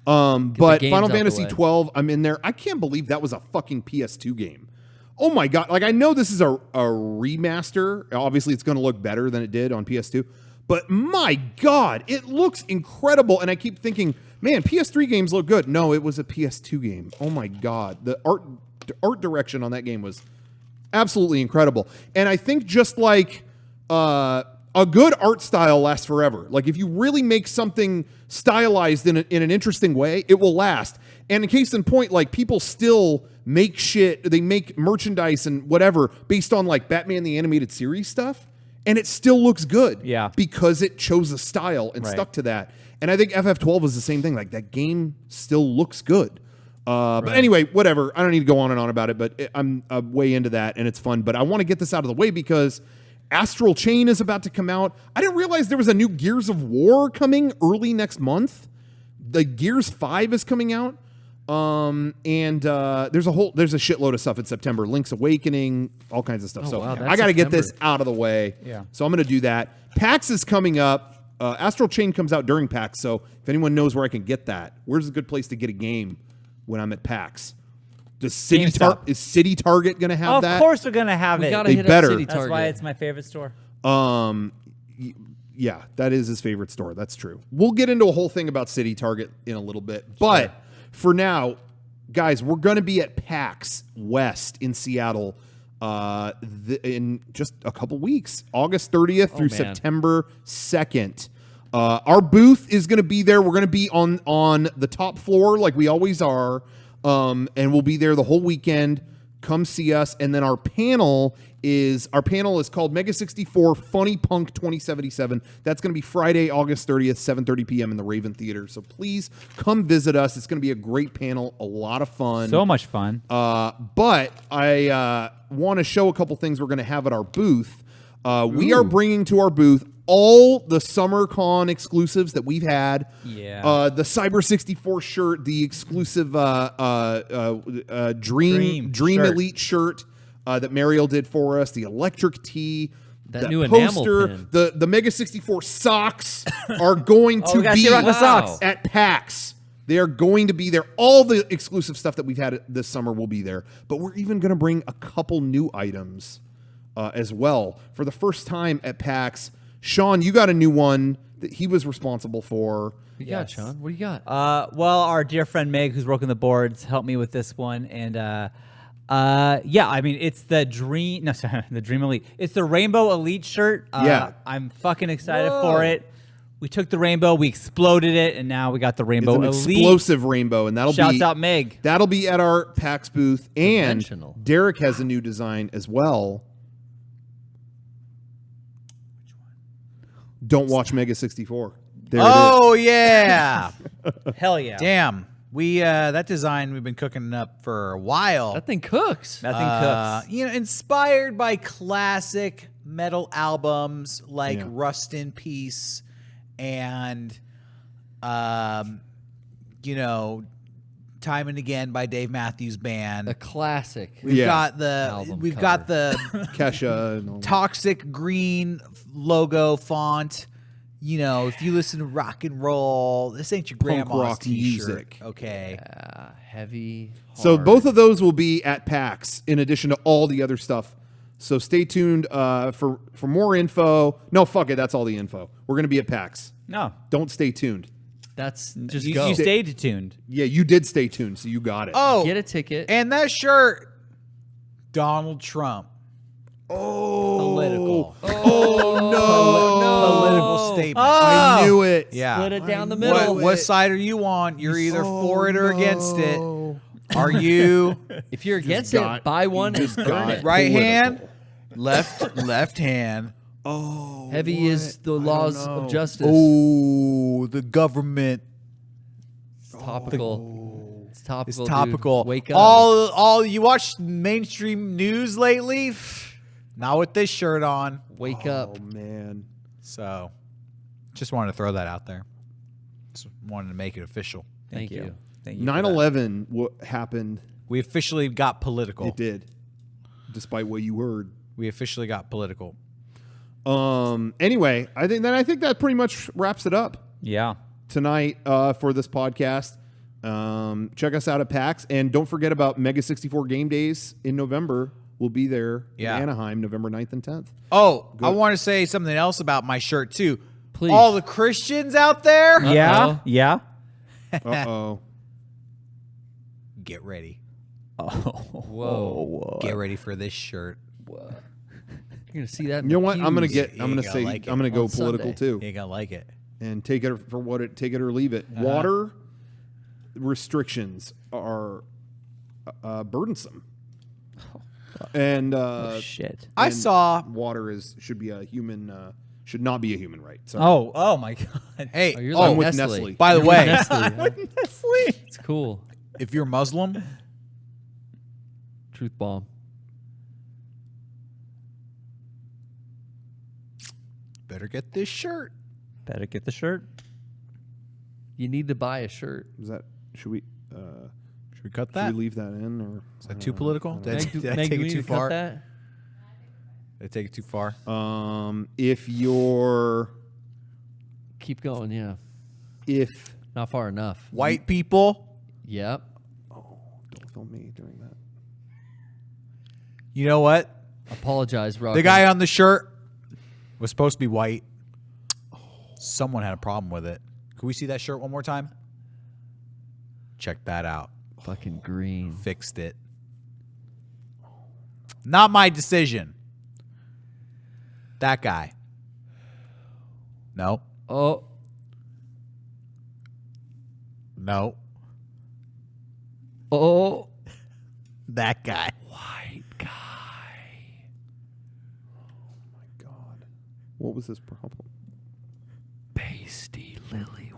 S2: But
S1: games
S2: Final
S1: out the
S2: Fantasy
S1: way.
S2: 12, I'm in there. I can't believe that was a fucking PS2 game. Oh my god! Like I know this is a remaster. Obviously, it's going to look better than it did on PS2. But my god, it looks incredible. And I keep thinking, man, PS3 games look good. No, it was a PS2 game. Oh my god, the art direction on that game was absolutely incredible. And I think just like a good art style lasts forever. Like if you really make something stylized in an interesting way, it will last. And in case in point, like people still make shit, they make merchandise and whatever based on like Batman the Animated Series stuff, and it still looks good.
S3: Yeah.
S2: Because it chose a style and stuck to that. And I think FF12 was the same thing. Like that game still looks good. But anyway, whatever. I don't need to go on and on about it, but I'm way into that and it's fun. But I want to get this out of the way because Astral Chain is about to come out. I didn't realize there was a new Gears of War coming early next month. The Gears 5 is coming out. And there's a shitload of stuff in September. Link's Awakening, all kinds of stuff. So
S1: wow, that's
S2: I got to get
S1: September.
S2: this out of the way.
S3: Yeah.
S2: So I'm going to do that. PAX is coming up. Astral Chain comes out during PAX. So if anyone knows where I can get that, where's a good place to get a game when I'm at PAX? Is City Target going to have that?
S3: Of course they're going to have
S1: We
S3: it.
S1: got to
S2: They
S1: hit
S2: better.
S1: up City
S3: That's
S1: Target.
S3: why it's my favorite store.
S2: Yeah, that is his favorite store. That's true. We'll get into a whole thing about City Target in a little bit. But for now, guys, we're going to be at PAX West in Seattle in just a couple weeks, August 30th through
S1: man.
S2: September 2nd. Our booth is going to be there. We're going to be on the top floor like we always are, and we'll be there the whole weekend. Come see us. And then our panel is called Mega64 Funny Punk 2077. That's going to be Friday, August 30th, 7:30 p.m. in the Raven Theater. So please come visit us. It's going to be a great panel, a lot of fun.
S3: So much fun.
S2: But I want to show a couple things we're going to have at our booth. We are bringing to our booth all the SummerCon exclusives that we've had.
S3: Yeah.
S2: The Cyber 64 shirt, the exclusive Dream
S3: shirt.
S2: Elite shirt that Mariel did for us, the electric tee,
S1: That
S2: the
S1: new enamel
S2: poster,
S1: pin.
S2: the Mega 64 socks are going to
S3: we gotta
S2: be
S3: see about the socks.
S2: at PAX. They are going to be there. All the exclusive stuff that we've had this summer will be there. But we're even going to bring a couple new items as well. For the first time at PAX, Sean, you got a new one that he was responsible for.
S1: What you got, Sean? What do you got?
S3: Well, our dear friend Meg, who's broken the boards, helped me with this one, and yeah, I mean it's the Dream. No, sorry, the Dream Elite. It's the Rainbow Elite shirt.
S2: Yeah.
S3: I'm fucking excited for it. We took the rainbow, we exploded it, and now we got the Rainbow
S2: It's an
S3: Elite.
S2: explosive rainbow, and that'll
S3: Shouts
S2: be
S3: out Meg.
S2: That'll be at our PAX booth, and
S1: Conventional.
S2: Derek has a new design as well. Don't watch Mega 64. There it is.
S4: Oh yeah.
S3: Hell yeah.
S4: Damn. We that design we've been cooking up for a while.
S1: That thing cooks.
S3: That thing cooks.
S4: You know, inspired by classic metal albums like
S2: Yeah.
S4: Rust in Peace and you know, Time and Again by Dave Matthews Band.
S1: A classic.
S4: We've
S2: Yeah.
S4: got the
S1: Album
S4: we've
S1: cover.
S4: got the
S2: Kesha. And all that.
S4: toxic green logo font. You know, if you listen to rock and roll, this ain't your
S2: Punk
S4: grandma's
S2: rock
S4: t-shirt.
S2: music.
S4: Okay.
S1: Heavy.
S2: So
S1: hard.
S2: both of those will be at PAX in addition to all the other stuff. So stay tuned for more info. No, fuck it. That's all the info. We're going to be at PAX.
S3: No.
S2: Don't stay tuned.
S1: That's just
S3: You,
S1: go.
S3: you stayed tuned.
S2: Yeah, you did stay tuned, so you got it.
S4: Oh,
S1: Get a ticket.
S4: and that shirt, Donald Trump.
S2: Oh.
S4: Political.
S2: Oh,
S4: Political statement.
S2: I knew it.
S4: Yeah.
S1: Split it down the middle.
S4: What side are you on? You're either for it or against it. Are you
S1: If you're against
S2: got-
S1: it, buy one and
S2: just
S1: burn
S2: got
S1: it.
S4: right
S2: Political.
S4: hand, left hand,
S2: Oh,
S1: Heavy is the laws of justice.
S4: Oh, the government.
S1: It's topical. It's topical.
S4: It's
S1: dude.
S4: topical.
S1: Wake up.
S4: All you watch mainstream news lately? Not with this shirt on.
S1: Wake up.
S2: Oh man.
S4: So, just wanted to throw that out there. Just wanted to make it official.
S1: Thank you.
S3: Thank you. for
S2: 9/11 happened.
S4: We officially got political.
S2: It did, despite what you heard.
S4: We officially got political.
S2: Anyway, I think that pretty much wraps it up
S3: that. Yeah.
S2: tonight for this podcast. Check us out at PAX, and don't forget about Mega64 Game Days in November. We'll be there in Anaheim, November 9th and 10th.
S4: Oh, I want to say something else about my shirt too.
S1: Please.
S4: All the Christians out there,
S3: Yeah. Yeah.
S2: Uh-oh.
S4: get ready.
S3: Oh.
S1: Whoa.
S4: Get ready for this shirt.
S1: You're gonna see that. In
S2: You know
S1: the
S2: what? I'm gonna
S1: pews.
S2: get. I'm gonna
S4: You
S2: say.
S4: like it
S2: I'm gonna go
S1: on
S2: political
S1: Sunday.
S2: too,
S4: You ain't gonna like it.
S2: and take it for what it. Take it or leave it. Water restrictions are burdensome, and
S3: Shit.
S4: I
S2: and
S4: saw.
S2: water should be a human. Should not be a human right. So
S3: Oh my God.
S4: Hey,
S1: Oh, you're
S2: I'm
S1: like
S2: with
S1: Nestle.
S2: Nestle.
S4: by the
S1: You're
S4: way,
S1: Nestle, huh? It's cool.
S4: if you're Muslim,
S1: Truth bomb.
S4: better get this shirt.
S3: Better get the shirt.
S1: You need to buy a shirt.
S2: is that? Should we?
S4: Should we cut
S2: Should
S4: that?
S2: we leave that in or?
S4: Is that too political? Did I,
S1: Meg,
S4: did I
S1: Meg,
S4: take
S1: do we
S4: it
S1: need
S4: too
S1: to cut
S4: far?
S1: that?
S4: Did I take it too far?
S2: If you're,
S1: Keep going. Yeah.
S2: if
S1: Not far enough.
S4: White people,
S1: Yep.
S2: don't film me doing that.
S4: you know what?
S1: Apologize, Rock.
S4: The guy on the shirt was supposed to be white. Someone had a problem with it. Can we see that shirt one more time? Check that out.
S1: fucking green.
S4: Fixed it. Not my decision. That guy. No.
S1: Oh,
S4: No.
S1: oh,
S4: That guy.
S1: white guy.
S2: God, what was his problem?
S1: Pasty lily